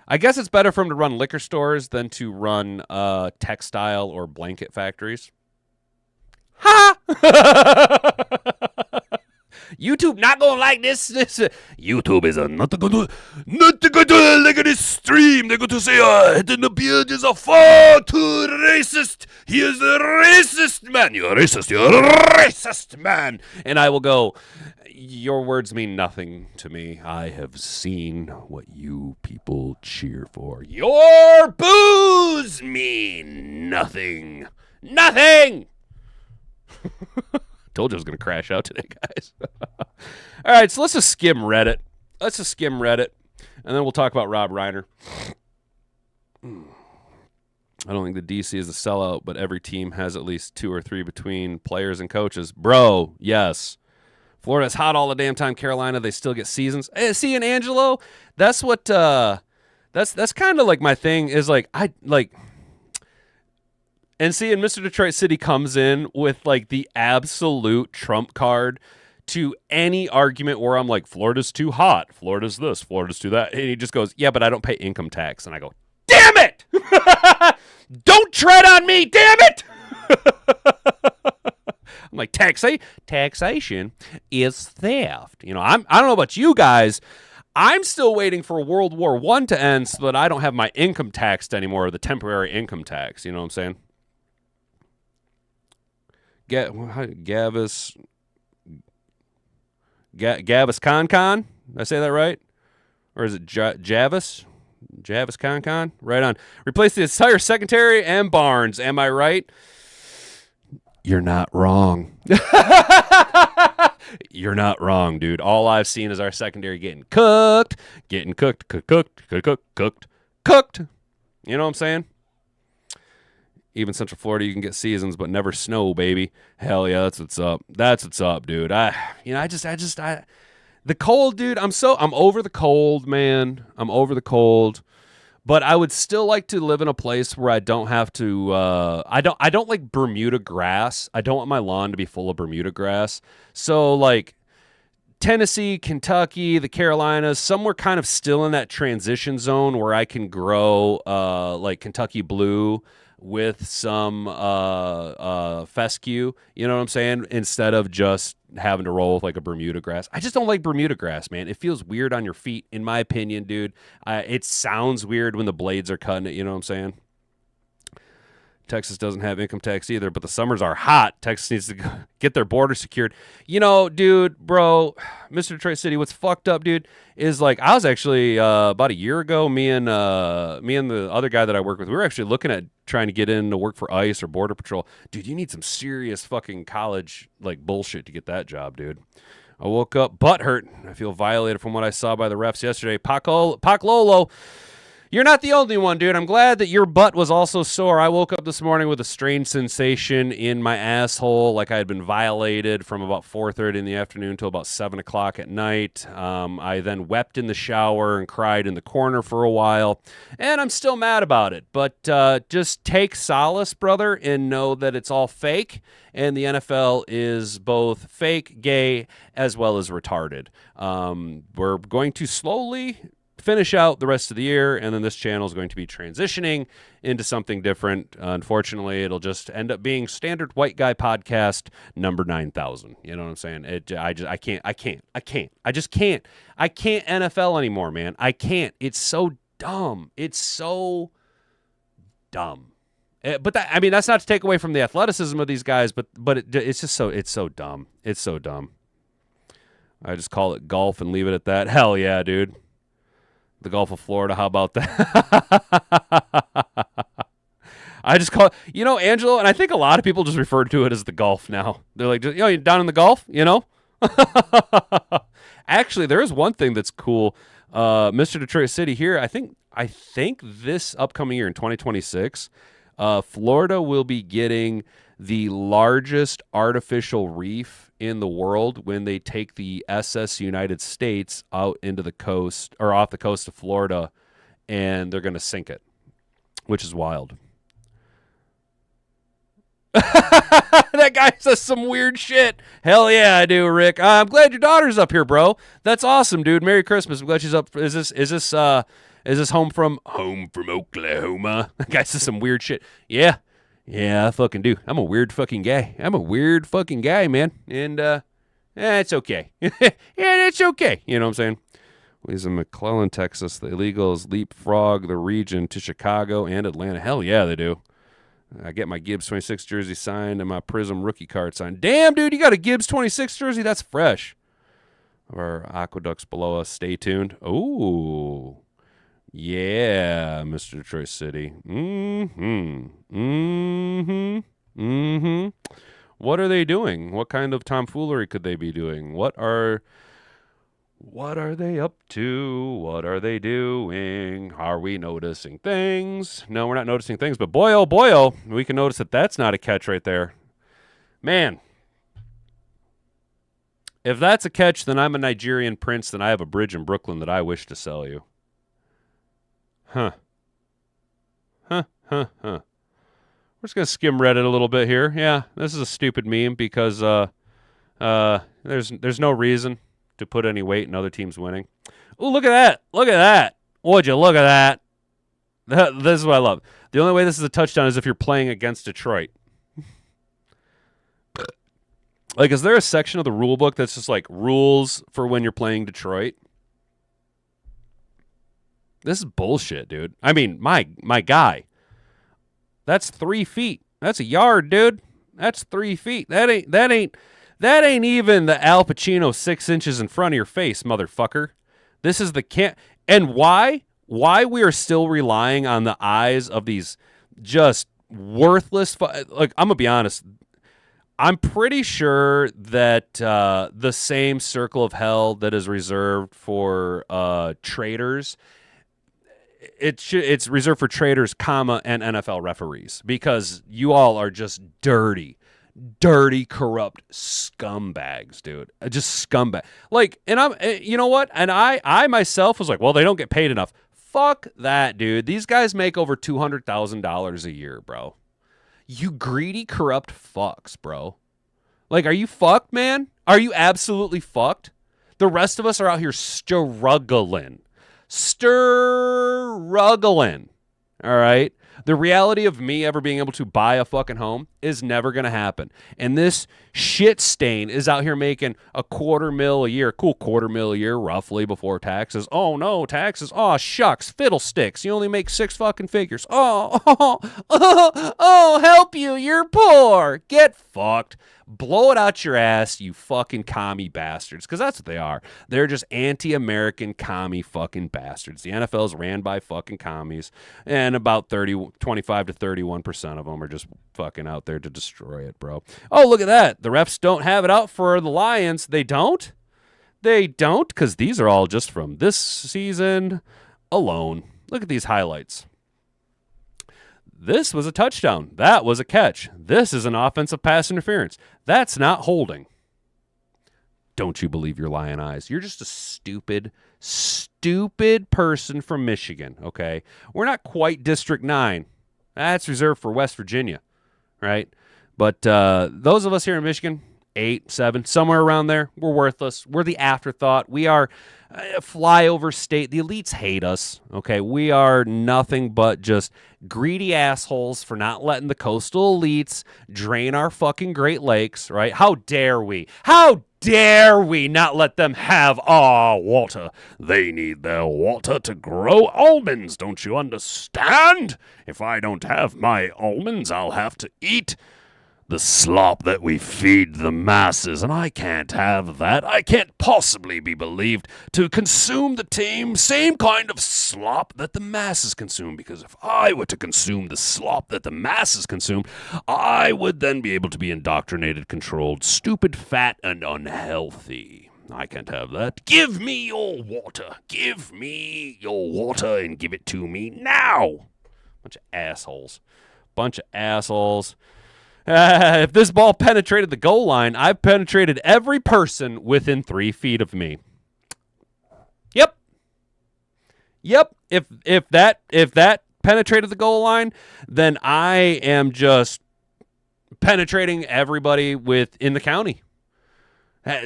I guess it's better for them to run liquor stores than to run textile or blanket factories. Ha! YouTube not gonna like this. YouTube is not going to look at this stream. They're going to say, Hidden Beard is a far too racist. He is a racist man. You're a racist. You're a racist man. And I will go, Your words mean nothing to me. I have seen what you people cheer for. Your boos mean nothing. Nothing! Told you I was going to crash out today, guys. All right, so let's just skim Reddit. And then we'll talk about Rob Reiner. I don't think the DC is a sellout, but every team has at least 2 or 3 between players and coaches. Bro, yes. Florida's hot all the damn time. Carolina, they still get seasons. Hey, see, and Angelo, that's what that's kind of like my thing is like and see, and Mr. Detroit City comes in with like the absolute trump card to any argument where I'm like, Florida's too hot, Florida's this, Florida's too that, and he just goes, yeah, but I don't pay income tax, and I go, damn it, don't tread on me, damn it. I'm like, taxation is theft. You know, I don't know about you guys. I'm still waiting for World War I to end so that I don't have my income taxed anymore, or the temporary income tax. You know what I'm saying? Gavis Con? Did I say that right? Or is it Javis? Javis Con? Right on. Replace the entire secondary and Barnes. Am I right? You're not wrong. You're not wrong, dude. All I've seen is our secondary getting cooked. You know what I'm saying? Even Central Florida, you can get seasons, but never snow, baby. Hell yeah, that's what's up. That's what's up, dude. The cold, dude. I'm over the cold, man. I'm over the cold. But I would still like to live in a place where I don't have to. I don't like Bermuda grass. I don't want my lawn to be full of Bermuda grass. So like Tennessee, Kentucky, the Carolinas, somewhere kind of still in that transition zone where I can grow like Kentucky blue with some fescue. You know what I'm saying? Instead of just having to roll with like a Bermuda grass. I just don't like Bermuda grass, man. It feels weird on your feet, in my opinion, dude. It sounds weird when the blades are cutting it. You know what I'm saying? Texas doesn't have income tax either, but the summers are hot. Texas needs to get their border secured. You know, dude, bro, Mr. Detroit City, what's fucked up, dude, is like I was actually about a year ago, me and the other guy that I work with, we were actually looking at trying to get in to work for ICE or Border Patrol. Dude, you need some serious fucking college like bullshit to get that job, dude. I woke up butthurt. I feel violated from what I saw by the refs yesterday. Pac Lolo. You're not the only one, dude. I'm glad that your butt was also sore. I woke up this morning with a strange sensation in my asshole, like I had been violated from about 4:30 in the afternoon till about 7 o'clock at night. I then wept in the shower and cried in the corner for a while, and I'm still mad about it. But just take solace, brother, and know that it's all fake, and the NFL is both fake, gay, as well as retarded. We're going to slowly finish out the rest of the year, and then this channel is going to be transitioning into something different. Unfortunately, it'll just end up being standard white guy podcast number 9,000. You know what I'm saying? I can't NFL anymore, man. I can't. It's so dumb. It's so dumb. But that's not to take away from the athleticism of these guys, but it's so dumb. It's so dumb. I just call it golf and leave it at that. Hell yeah, dude. The Gulf of Florida, how about that? I just call it, Angelo, and I think a lot of people just refer to it as the Gulf now. They're like, you're down in the Gulf, Actually, there is one thing that's cool. Mr. Detroit City here, I think this upcoming year in 2026, Florida will be getting the largest artificial reef in the world when they take the SS United States out into the coast or off the coast of Florida, and they're going to sink it, which is wild. That guy says some weird shit. Hell yeah, I do, Rick. I'm glad your daughter's up here, bro. That's awesome, dude. Merry Christmas. I'm glad she's up. Is this home from Oklahoma? That guy says some weird shit. Yeah, I fucking do. I'm a weird fucking guy. Man. And, it's okay. It's okay. You know what I'm saying? He's in McClellan, Texas. The illegals leapfrog the region to Chicago and Atlanta. Hell yeah, they do. I get my Gibbs 26 jersey signed and my Prism rookie card signed. Damn, dude, you got a Gibbs 26 jersey? That's fresh. of our aqueducts below us. Stay tuned. Oh, yeah, Mr. Detroit City. What are they doing? What kind of tomfoolery could they be doing? What are they up to? What are they doing? Are we noticing things? No, we're not noticing things, but boy, oh, we can notice that that's not a catch right there. Man, if that's a catch, then I'm a Nigerian prince, then I have a bridge in Brooklyn that I wish to sell you. Huh. We're just going to skim Reddit a little bit here. Yeah, this is a stupid meme because there's no reason to put any weight in other teams winning. Oh, look at that. Look at that. Would you look at that? This is what I love. The only way this is a touchdown is if you're playing against Detroit. Like, is there a section of the rule book that's just like rules for when you're playing Detroit? This is bullshit, dude. I mean, my guy. That's 3 feet. That's a yard, dude. That's 3 feet. That ain't even the Al Pacino 6 inches in front of your face, motherfucker. This is the and why we are still relying on the eyes of these just worthless like, I'm gonna be honest. I'm pretty sure that the same circle of hell that is reserved for traitors, it's reserved for traitors, comma, and NFL referees, because you all are just dirty, corrupt scumbags, dude. Just scumbag. Like, and you know what? And I myself was like, well, they don't get paid enough. Fuck that, dude. These guys make over $200,000 a year, bro. You greedy, corrupt fucks, bro. Like, are you fucked, man? Are you absolutely fucked? The rest of us are out here struggling. All right? The reality of me ever being able to buy a fucking home is never going to happen. And this shit stain is out here making $250,000 a year. Cool, $250,000 a year, roughly, before taxes. Oh, no, taxes. Oh, shucks, fiddlesticks. You only make 6 fucking figures. Oh, help you. You're poor. Get fucked. Blow it out your ass, you fucking commie bastards, because that's what they are. They're just anti-American commie fucking bastards. The NFL is ran by fucking commies, and about 25 to 31% of them are just fucking out there to destroy it, bro. Oh, look at that. The refs don't have it out for the Lions. They don't? They don't, because these are all just from this season alone. Look at these highlights. This was a touchdown. That was a catch. This is an offensive pass interference. That's not holding. Don't you believe your lion eyes? You're just a stupid person from Michigan, okay? We're not quite District 9. That's reserved for West Virginia, right? But those of us here in Michigan, 8, 7, somewhere around there, we're worthless. We're the afterthought. We are flyover state. The elites hate us, okay? We are nothing but just greedy assholes for not letting the coastal elites drain our fucking Great Lakes, right? How dare we? How dare we not let them have our water? They need their water to grow almonds, don't you understand? If I don't have my almonds, I'll have to eat the slop that we feed the masses, and I can't have that. I can't possibly be believed to consume the same kind of slop that the masses consume, because if I were to consume the slop that the masses consume, I would then be able to be indoctrinated, controlled, stupid, fat, and unhealthy. I can't have that. Give me your water. Give me your water and give it to me now. Bunch of assholes. If this ball penetrated the goal line, I've penetrated every person within 3 feet of me. Yep. If that penetrated the goal line, then I am just penetrating everybody in the county.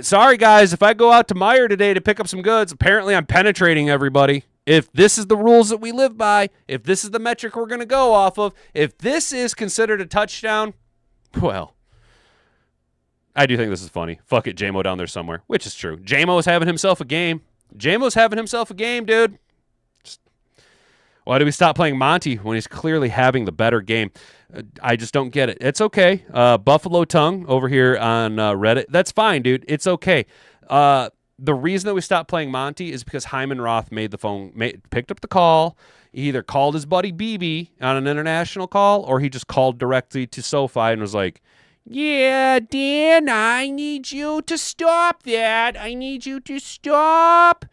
Sorry, guys, if I go out to Meijer today to pick up some goods, apparently I'm penetrating everybody. If this is the rules that we live by, if this is the metric we're going to go off of, if this is considered a touchdown, well, I do think this is funny. Fuck it, J-Mo down there somewhere, which is true. J-Mo is having himself a game. Dude. Why do we stop playing Monty when he's clearly having the better game? I just don't get it. It's okay. Buffalo Tongue over here on Reddit. That's fine, dude. It's okay. the reason that we stopped playing Monty is because Hyman Roth picked up the call. He either called his buddy BB on an international call, or he just called directly to SoFi and was like, yeah, Dan, I need you to stop that. I need you to stop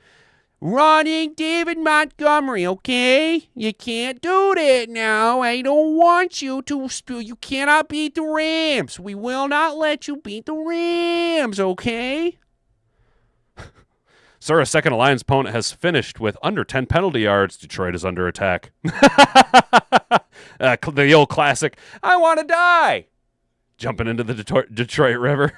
running David Montgomery, okay? You can't do that now. I don't want you to. You cannot beat the Rams. We will not let you beat the Rams, okay? Sir, a second Lions opponent has finished with under 10 penalty yards. Detroit is under attack. The old classic, I want to die. Jumping into the Detroit River.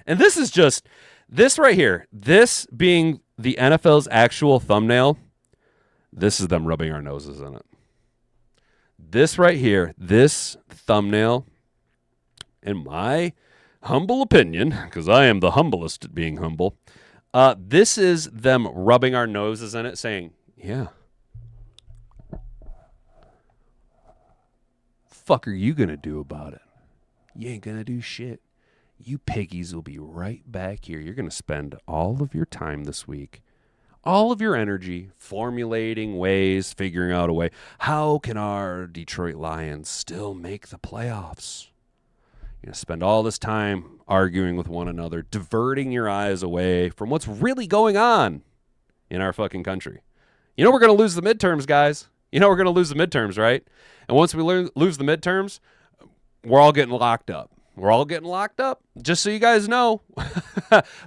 And this is just, this right here, this being the NFL's actual thumbnail, this is them rubbing our noses in it. This right here, this thumbnail, in my humble opinion, because I am the humblest at being humble, this is them rubbing our noses in it, saying, yeah. Fuck are you going to do about it? You ain't going to do shit. You piggies will be right back here. You're going to spend all of your time this week, all of your energy formulating ways, figuring out a way. How can our Detroit Lions still make the playoffs? You're going to spend all this time arguing with one another, diverting your eyes away from what's really going on in our fucking country. You know we're going to lose the midterms, guys. You know we're going to lose the midterms, right? And once we lose the midterms, we're all getting locked up. We're all getting locked up, just so you guys know.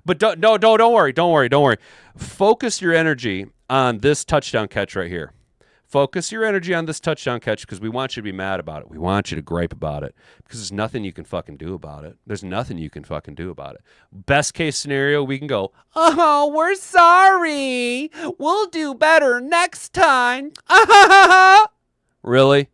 But don't worry. Focus your energy on this touchdown catch right here. Focus your energy on this touchdown catch because we want you to be mad about it. We want you to gripe about it because there's nothing you can fucking do about it. There's nothing you can fucking do about it. Best case scenario, we can go, oh, we're sorry. We'll do better next time. Really?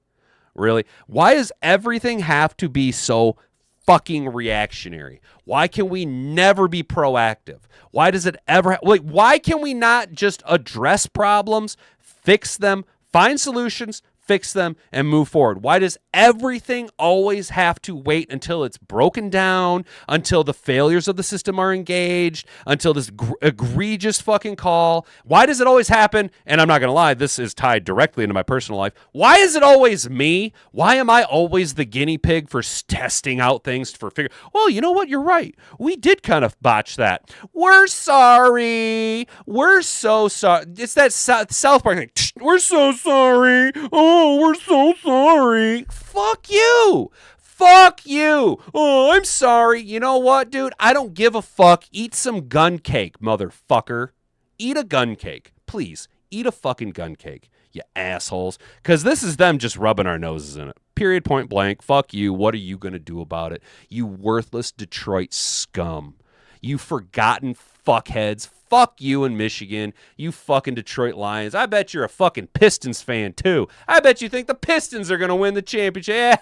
Really? Why does everything have to be so fucking reactionary? Why can we never be proactive? Why does it ever why can we not just address problems, fix them, find solutions, fix them, and move forward? Why does everything always have to wait until it's broken down, until the failures of the system are engaged, until this egregious fucking call? Why does it always happen? And I'm not going to lie, this is tied directly into my personal life. Why is it always me? Why am I always the guinea pig for testing out things for figure? Well, you know what? You're right. We did kind of botch that. We're sorry. We're so sorry. It's that South Park thing. We're so sorry. Oh, we're so sorry. Fuck you. Fuck you. Oh, I'm sorry. You know what, dude? I don't give a fuck. Eat some gun cake, motherfucker. Eat a gun cake. Please, eat a fucking gun cake, you assholes. Because this is them just rubbing our noses in it. Period, point blank. Fuck you. What are you going to do about it? You worthless Detroit scum. You forgotten fuckheads. Fuck you in Michigan. You fucking Detroit Lions. I bet you're a fucking Pistons fan, too. I bet you think the Pistons are going to win the championship.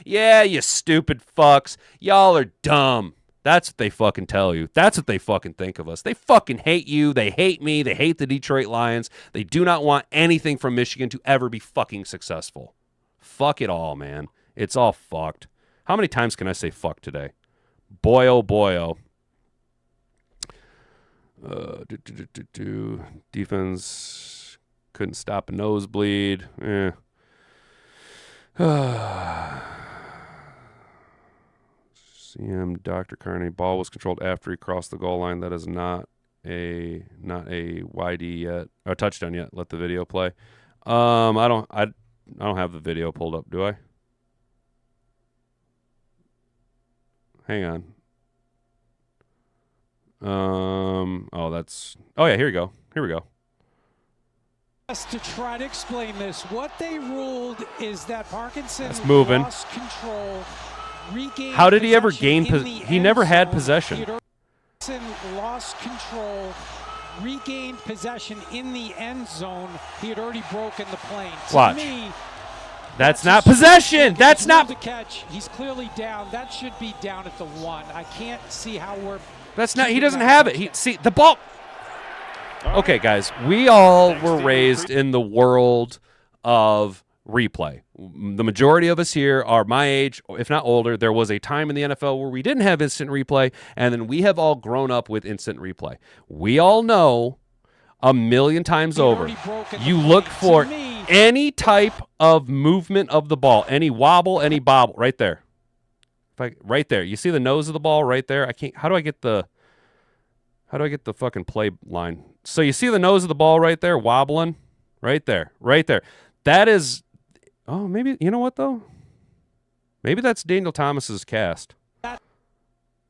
Yeah, you stupid fucks. Y'all are dumb. That's what they fucking tell you. That's what they fucking think of us. They fucking hate you. They hate me. They hate the Detroit Lions. They do not want anything from Michigan to ever be fucking successful. Fuck it all, man. It's all fucked. How many times can I say fuck today? Boy, oh, boy, oh. Defense couldn't stop a nosebleed. CM Dr. Carney, ball was controlled after he crossed the goal line. That is not a YD yet, or touchdown yet. Let the video play. I don't have the video pulled up, do I? Hang on. Yeah, here we go. To try to explain this, what they ruled is that Parkinson lost control, regained. How did he ever gain possession? He never had possession. Parkinson lost control, regained possession in the end zone. He had already broken the plane. Watch. To me, that's not possession. That's not the catch. He's clearly down. That should be down at the 1. I can't see how we're. That's not. He doesn't have it. See the ball. Okay, guys, we all were raised in the world of replay. The majority of us here are my age, if not older. There was a time in the NFL where we didn't have instant replay, and then we have all grown up with instant replay. We all know a million times over, you look for any type of movement of the ball, any wobble, any bobble, right there. Right there. You see the nose of the ball right there? How do I get the fucking play line? So you see the nose of the ball right there wobbling? Right there. That is, oh, maybe, you know what, though? Maybe that's Daniel Thomas's cast.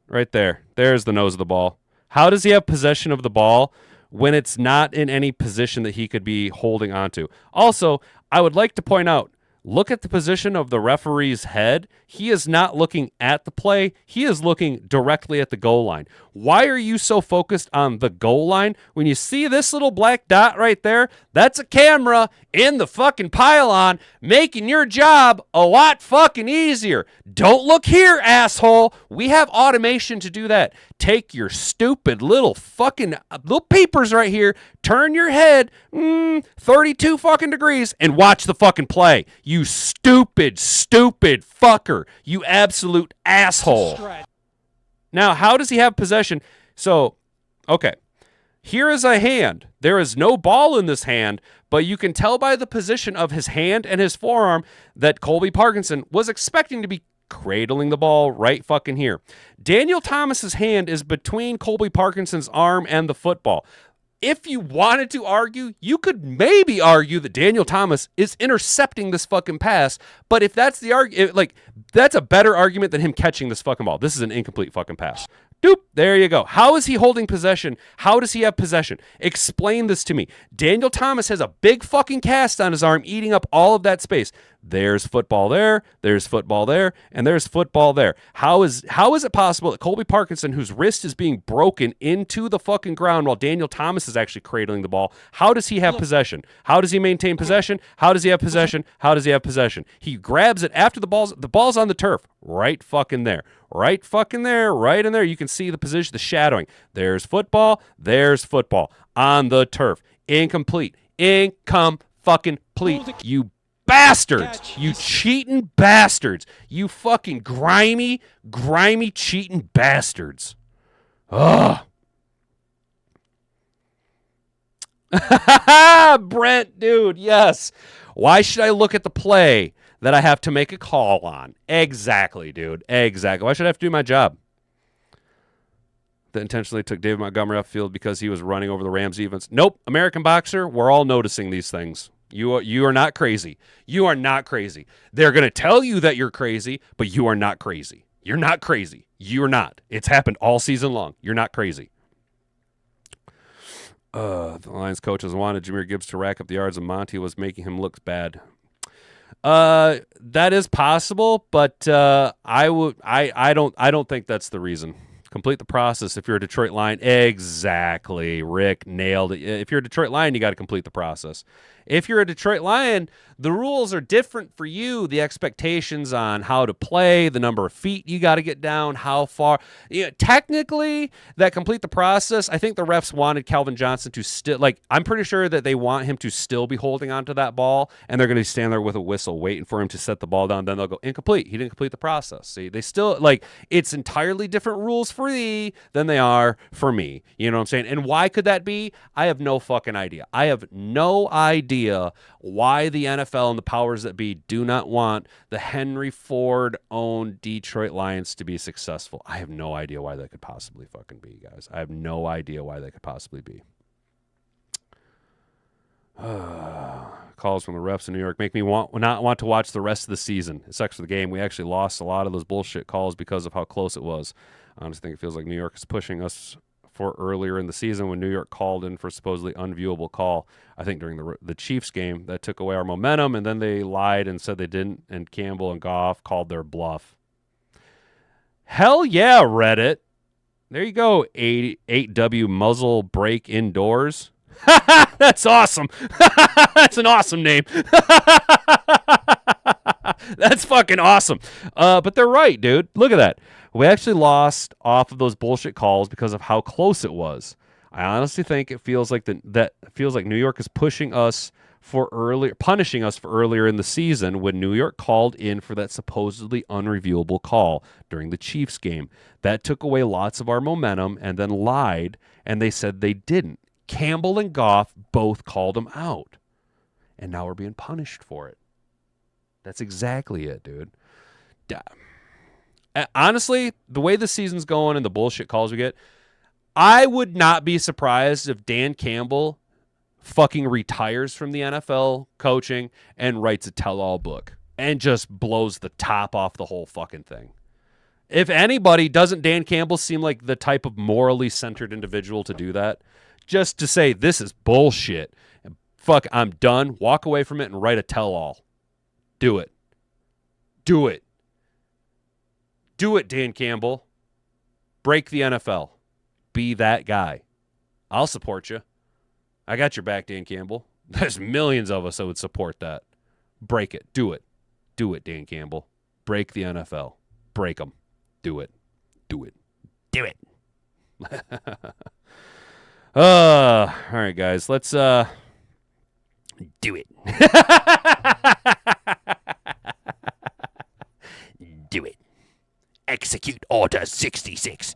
Right there. There's the nose of the ball. How does he have possession of the ball when it's not in any position that he could be holding onto? Also, I would like to point out, look at the position of the referee's head. He is not looking at the play. He is looking directly at the goal line. Why are you so focused on the goal line? When you see this little black dot right there, that's a camera in the fucking pylon making your job a lot fucking easier. Don't look here, asshole. We have automation to do that. Take your stupid little fucking little peepers right here, turn your head 32 fucking degrees and watch the fucking play. You stupid fucker. You absolute asshole. Now, how does he have possession? So, okay. Here is a hand. There is no ball in this hand, but you can tell by the position of his hand and his forearm that Colby Parkinson was expecting to be cradling the ball right fucking here. Daniel Thomas's hand is between Colby Parkinson's arm and the football. If you wanted to argue, you could maybe argue that Daniel Thomas is intercepting this fucking pass, but if that's the argument, like, that's a better argument than him catching this fucking ball. This is an incomplete fucking pass. Doop, there you go. How is he holding possession? How does he have possession? Explain this to me. Daniel Thomas has a big fucking cast on his arm eating up all of that space. There's football there, there's football there, and there's football there. How is it possible that Colby Parkinson, whose wrist is being broken into the fucking ground while Daniel Thomas is actually cradling the ball, how does he have possession? How does he maintain possession? How does he have possession? How does he have possession? He grabs it after the ball's on the turf. Right fucking there. Right fucking there. Right in there. You can see the position, the shadowing. There's football. There's football. On the turf. Incomplete. Fucking-plete. You bastards. You cheating bastards. You fucking grimy cheating bastards. Ugh. Brent, dude, yes. Why should I look at the play that I have to make a call on? Exactly, dude. Exactly. Why should I have to do my job? That intentionally took David Montgomery off field because he was running over the Rams defense. Nope. American boxer, we're all noticing these things. You are not crazy. You are not crazy. They're going to tell you that you're crazy, but you are not crazy. You're not crazy. You're not. It's happened all season long. You're not crazy. The Lions coaches wanted Jahmyr Gibbs to rack up the yards, and Monty was making him look bad. That is possible, but I don't think that's the reason. Complete the process if you're a Detroit Lion. Exactly. Rick nailed it. If you're a Detroit Lion, you got to complete the process. If you're a Detroit Lion, the rules are different for you. The expectations on how to play, the number of feet you got to get down, how far. Technically, that complete the process, I think the refs wanted Calvin Johnson to still, I'm pretty sure that they want him to still be holding onto that ball, and they're going to stand there with a whistle waiting for him to set the ball down. Then they'll go, incomplete. He didn't complete the process. See, they still, it's entirely different rules for thee than they are for me. You know what I'm saying? And why could that be? I have no fucking idea. I have no idea why the NFL and the powers that be do not want the Henry Ford-owned Detroit Lions to be successful. I have no idea why that could possibly fucking be, guys. I have no idea why that could possibly be. Calls from the refs in New York make me not want to watch the rest of the season. It sucks for the game. We actually lost a lot of those bullshit calls because of how close it was. I honestly think it feels like New York is pushing us for earlier in the season when New York called in for a supposedly unviewable call. I think during the Chiefs game that took away our momentum, and then they lied and said they didn't, and Campbell and Goff called their bluff. Hell yeah, Reddit. There you go, 8W muzzle break indoors. That's awesome. That's an awesome name. That's fucking awesome. But they're right, dude. Look at that. We actually lost off of those bullshit calls because of how close it was. I honestly think it feels like that feels like New York is pushing us punishing us for earlier in the season when New York called in for that supposedly unreviewable call during the Chiefs game. That took away lots of our momentum and then lied, and they said they didn't. Campbell and Goff both called him out, and now we're being punished for it. That's exactly it, dude. Honestly, the way the season's going and the bullshit calls we get, I would not be surprised if Dan Campbell fucking retires from the NFL coaching and writes a tell-all book and just blows the top off the whole fucking thing. If anybody, doesn't Dan Campbell seem like the type of morally centered individual to do that? Just to say, this is bullshit. And fuck, I'm done. Walk away from it and write a tell-all. Do it. Do it. Do it, Dan Campbell. Break the NFL. Be that guy. I'll support you. I got your back, Dan Campbell. There's millions of us that would support that. Break it. Do it. Do it, Dan Campbell. Break the NFL. Break them. Do it. Do it. Do it. All right, guys. Let's do it. Do it. Execute Order 66.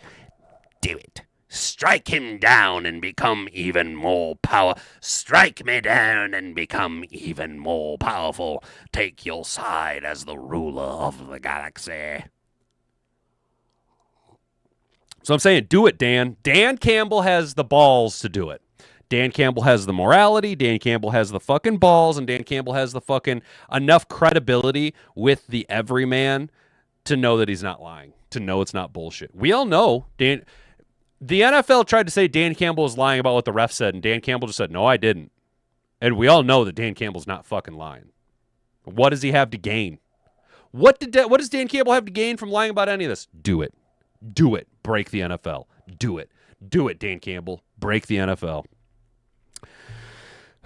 Do it. Strike him down and become even more powerful. Strike me down and become even more powerful. Take your side as the ruler of the galaxy. So I'm saying, do it, Dan. Dan Campbell has the balls to do it. Dan Campbell has the morality. Dan Campbell has the fucking balls. And Dan Campbell has the fucking enough credibility with the everyman to know that he's not lying, to know it's not bullshit. We all know the NFL tried to say Dan Campbell was lying about what the ref said, and Dan Campbell just said, no, I didn't. And we all know that Dan Campbell's not fucking lying. What does he have to gain? What does Dan Campbell have to gain from lying about any of this? Do it. Do it. Break the NFL. Do it. Do it, Dan Campbell. Break the NFL.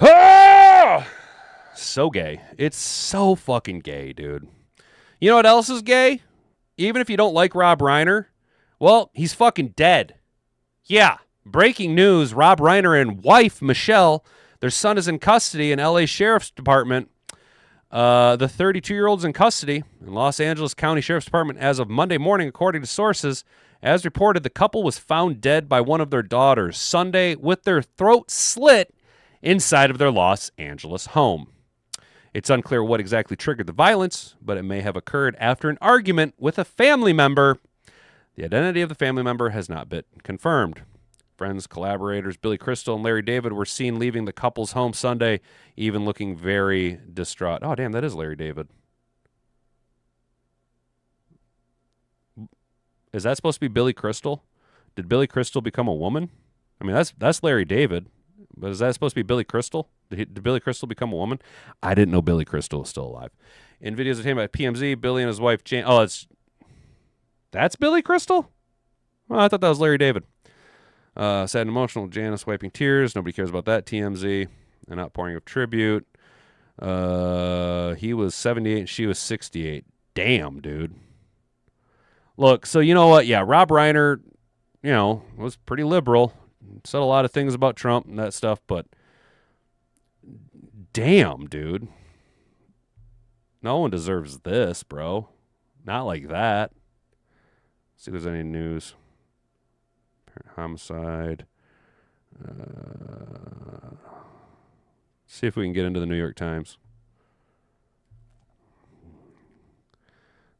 Ah! So gay. It's so fucking gay, dude. You know what else is gay? Even if you don't like Rob Reiner, well, he's fucking dead. Yeah. Breaking news, Rob Reiner and wife, Michelle, their son is in custody in L.A. Sheriff's Department. The 32-year-old's in custody in Los Angeles County Sheriff's Department as of Monday morning, according to sources. As reported, the couple was found dead by one of their daughters Sunday with their throat slit inside of their Los Angeles home. It's unclear what exactly triggered the violence, but it may have occurred after an argument with a family member. The identity of the family member has not been confirmed. Friends, collaborators, Billy Crystal and Larry David were seen leaving the couple's home Sunday, even looking very distraught. Oh, damn, that is Larry David. Is that supposed to be Billy Crystal? Did Billy Crystal become a woman? I mean, that's Larry David, but is that supposed to be Billy Crystal? Did Billy Crystal become a woman? I didn't know Billy Crystal was still alive. In videos obtained by PMZ, Billy and his wife Jane. Oh, that's Billy Crystal? Oh, I thought that was Larry David. Sad and emotional, Janice wiping tears. Nobody cares about that. TMZ, an outpouring of tribute. He was 78 and she was 68. Damn, dude. Look, so you know what? Yeah, Rob Reiner, was pretty liberal. Said a lot of things about Trump and that stuff, but damn, dude. No one deserves this, bro. Not like that. See if there's any news. Homicide. See if we can get into the New York Times.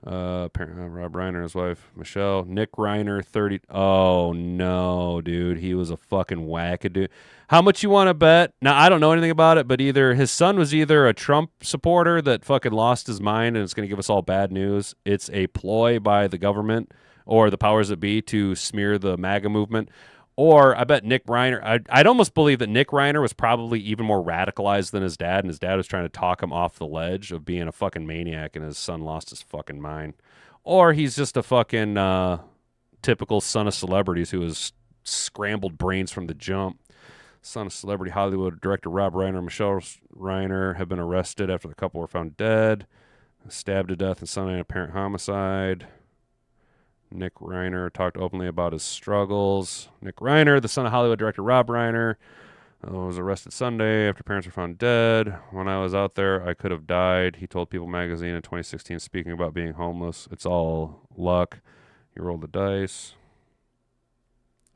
Rob Reiner and his wife, Michelle. Nick Reiner, 30. Oh, no, dude. He was a fucking wackadoo. How much you want to bet? Now, I don't know anything about it, but either his son was either a Trump supporter that fucking lost his mind and it's going to give us all bad news. It's a ploy by the government or the powers that be to smear the MAGA movement. Or I bet Nick Reiner, I'd almost believe that Nick Reiner was probably even more radicalized than his dad, and his dad was trying to talk him off the ledge of being a fucking maniac, and his son lost his fucking mind. Or he's just a fucking typical son of celebrities who has scrambled brains from the jump. Son of celebrity Hollywood director Rob Reiner and Michelle Reiner have been arrested after the couple were found dead, stabbed to death in Sunday in apparent homicide. Nick Reiner talked openly about his struggles. Nick Reiner, the son of Hollywood director Rob Reiner, I was arrested Sunday after parents were found dead. When I was out there, I could have died. He told People magazine in 2016, speaking about being homeless. It's all luck. He rolled the dice.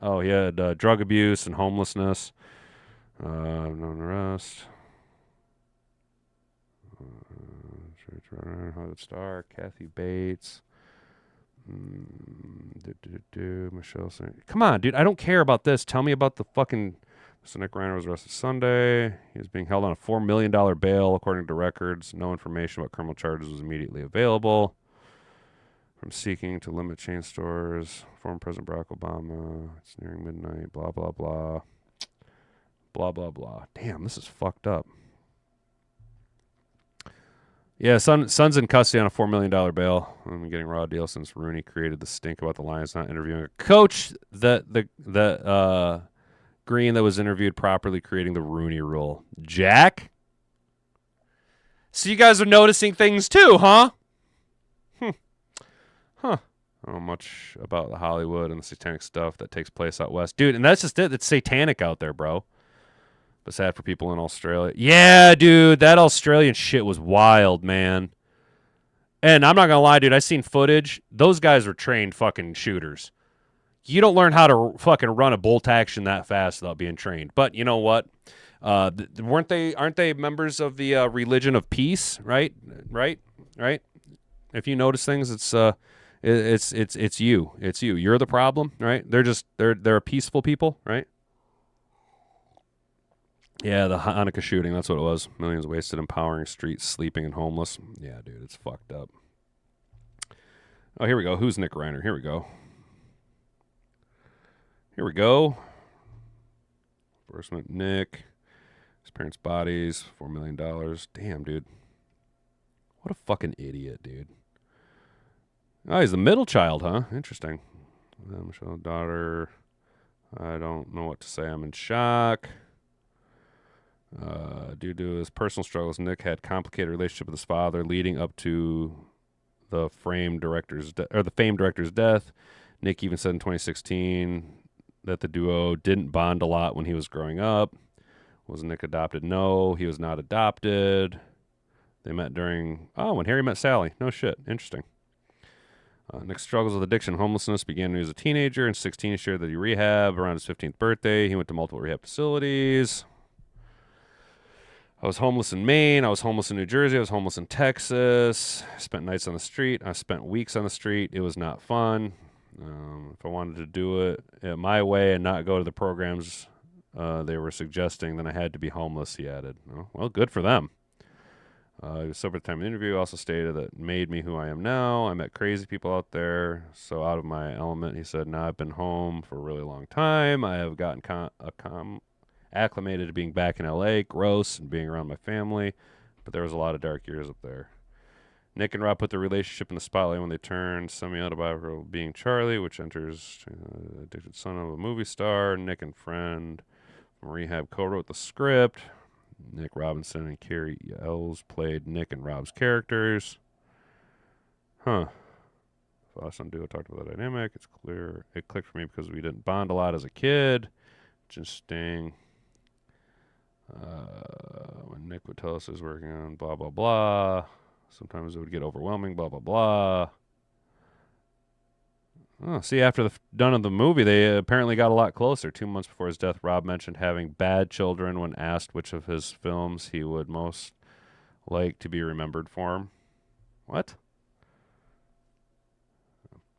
Oh, he had drug abuse and homelessness. No arrest. Hollywood star Kathy Bates. Michelle. Come on, dude. I don't care about this. Tell me about the fucking. So Nick Reiner was arrested Sunday. He was being held on a $4 million bail, according to records. No information about criminal charges was immediately available. From seeking to limit chain stores, former President Barack Obama. It's nearing midnight. Blah blah blah. Blah blah blah. Damn, this is fucked up. Yeah, son's in custody on a $4 million bail. I'm getting raw deal since Rooney created the stink about the Lions not interviewing a coach. The Green that was interviewed properly, creating the Rooney Rule. Jack? So you guys are noticing things too, huh? Huh. I don't know much about the Hollywood and the satanic stuff that takes place out west. Dude, and that's just it. It's satanic out there, bro. But sad for people in Australia. Yeah, dude, that Australian shit was wild, man. And I'm not going to lie, dude, I seen footage. Those guys were trained fucking shooters. You don't learn how to fucking run a bolt action that fast without being trained. But you know what? Aren't they members of the religion of peace? Right. If you notice things, it's you. It's you. You're the problem, right? They're a peaceful people, right? Yeah, the Hanukkah shooting. That's what it was. Millions wasted empowering streets, sleeping, and homeless. Yeah, dude, it's fucked up. Oh, here we go. Who's Nick Reiner? Here we go. Enforcement Nick. His parents' bodies. $4 million. Damn, dude. What a fucking idiot, dude. Oh, he's the middle child, huh? Interesting. Michelle, daughter. I don't know what to say. I'm in shock. Due to his personal struggles, Nick had complicated relationship with his father, leading up to the famed director's death. Nick even said in 2016 that the duo didn't bond a lot when he was growing up. Was Nick adopted? No, he was not adopted. They met when Harry met Sally. No shit. Interesting. Nick's struggles with addiction and homelessness began when he was a teenager. In 16, he shared that he rehabbed around his 15th birthday. He went to multiple rehab facilities. I was homeless in Maine. I was homeless in New Jersey. I was homeless in Texas. I spent nights on the street. I spent weeks on the street. It was not fun. If I wanted to do it my way and not go to the programs they were suggesting, then I had to be homeless, he added. Oh, well, good for them. He was sober at the time of the interview. Also stated that made me who I am now. I met crazy people out there, so out of my element. He said, now I've been home for a really long time. I have gotten acclimated to being back in L.A., gross, and being around my family, but there was a lot of dark years up there. Nick and Rob put their relationship in the spotlight when they turned semi-autobiographical Being Charlie, which enters addicted son of a movie star. Nick and friend from rehab co-wrote the script. Nick Robinson and Carrie Ells played Nick and Rob's characters. Last on Duo talked about that dynamic. It's clear it clicked for me because we didn't bond a lot as a kid. Interesting. When Nick would tell us he was working on blah, blah, blah. Sometimes it would get overwhelming, blah, blah, blah. Oh, see, after the done of the movie, they apparently got a lot closer. 2 months before his death, Rob mentioned having bad children when asked which of his films he would most like to be remembered for him. What?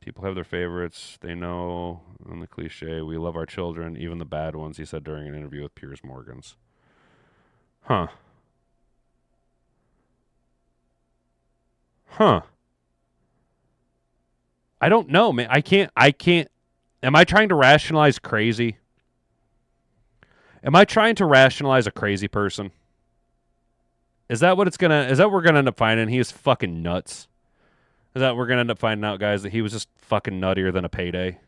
People have their favorites. They know, on the cliche, we love our children, even the bad ones, he said during an interview with Piers Morgan's. Huh. I don't know, man. I can't. Am I trying to rationalize crazy? Am I trying to rationalize a crazy person? Is that what we're gonna end up finding? He was fucking nuts. Is that we're gonna end up finding out, guys, that he was just fucking nuttier than a payday?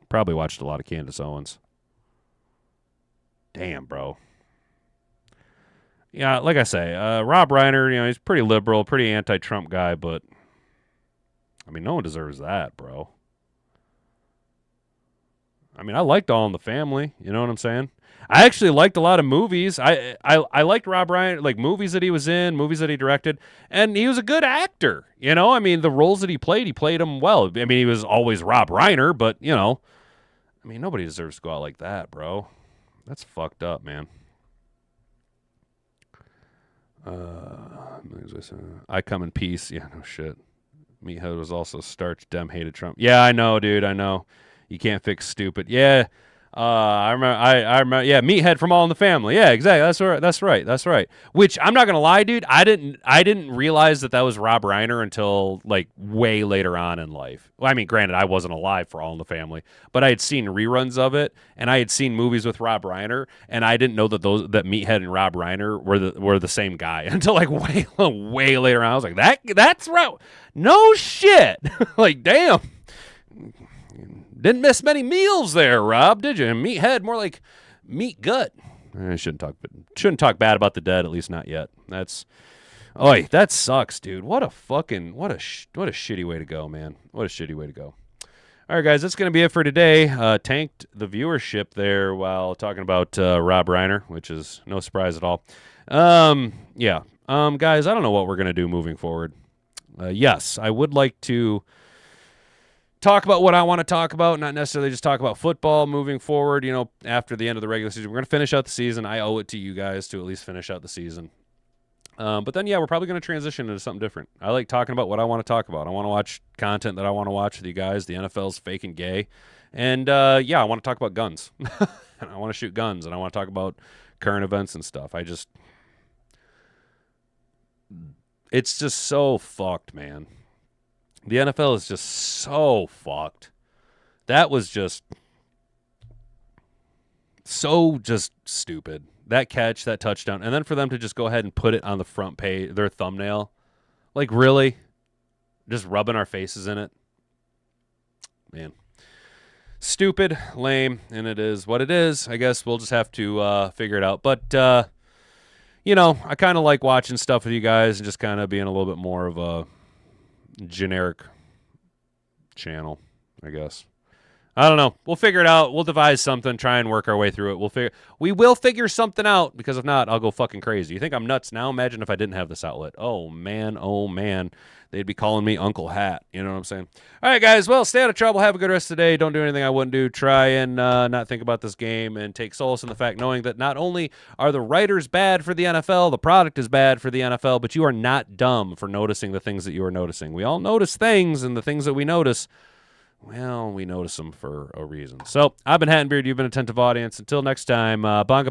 Probably watched a lot of Candace Owens. Damn, bro. Yeah, like I say, Rob Reiner, he's pretty liberal, pretty anti-Trump guy, but I mean, no one deserves that, bro. I mean, I liked All in the Family. You know what I'm saying? I actually liked a lot of movies. I liked Rob Reiner, like movies that he was in, movies that he directed, and he was a good actor. You know, I mean, the roles that he played them well. I mean, he was always Rob Reiner, but you know, I mean, nobody deserves to go out like that, bro. That's fucked up, man. I come in peace. Yeah, no shit. Meathead was also starch. Dem hated Trump. Yeah, I know, dude. I know. You can't fix stupid. Yeah. I remember. I remember. Yeah, Meathead from All in the Family. Yeah, exactly. That's right. Which I'm not gonna lie, dude. I didn't realize that was Rob Reiner until like way later on in life. Well, I mean, granted, I wasn't alive for All in the Family, but I had seen reruns of it, and I had seen movies with Rob Reiner, and I didn't know that Meathead and Rob Reiner were the same guy until like way later on. I was like, that's right. No shit. Like, damn. Didn't miss many meals there, Rob, did you? And Meathead, more like meat gut. I shouldn't talk bad about the dead, at least not yet. That sucks, dude. What a shitty way to go, man. What a shitty way to go. All right, guys, that's going to be it for today. Tanked the viewership there while talking about Rob Reiner, which is no surprise at all. Yeah. Guys, I don't know what we're going to do moving forward. Yes, I would like to talk about what I want to talk about, not necessarily just talk about football moving forward, you know, after the end of the regular season. We're going to finish out the season. I owe it to you guys to at least finish out the season. But then, yeah, we're probably going to transition into something different. I like talking about what I want to talk about. I want to watch content that I want to watch with you guys. The NFL's fake and gay. And, yeah, I want to talk about guns. And I want to shoot guns. And I want to talk about current events and stuff. It's just so fucked, man. The NFL is just so fucked. That was just so stupid. That catch, that touchdown, and then for them to just go ahead and put it on the front page, their thumbnail. Like, really? Just rubbing our faces in it? Man. Stupid, lame, and it is what it is. I guess we'll just have to figure it out. But, you know, I kind of like watching stuff with you guys and just kind of being a little bit more of a generic channel, I guess. I don't know. We'll figure it out. We'll devise something, try and work our way through it. We will figure something out, because if not, I'll go fucking crazy. You think I'm nuts now? Imagine if I didn't have this outlet. Oh man. They'd be calling me Uncle Hat. You know what I'm saying? All right, guys. Well, stay out of trouble. Have a good rest of the day. Don't do anything I wouldn't do. Try and not think about this game, and take solace in the fact knowing that not only are the writers bad for the NFL, the product is bad for the NFL, but you are not dumb for noticing the things that you are noticing. We all notice things, and the things that we notice, well, we notice them for a reason. So, I've been Hat and Beard. You've been an attentive audience. Until next time, bonga bonga.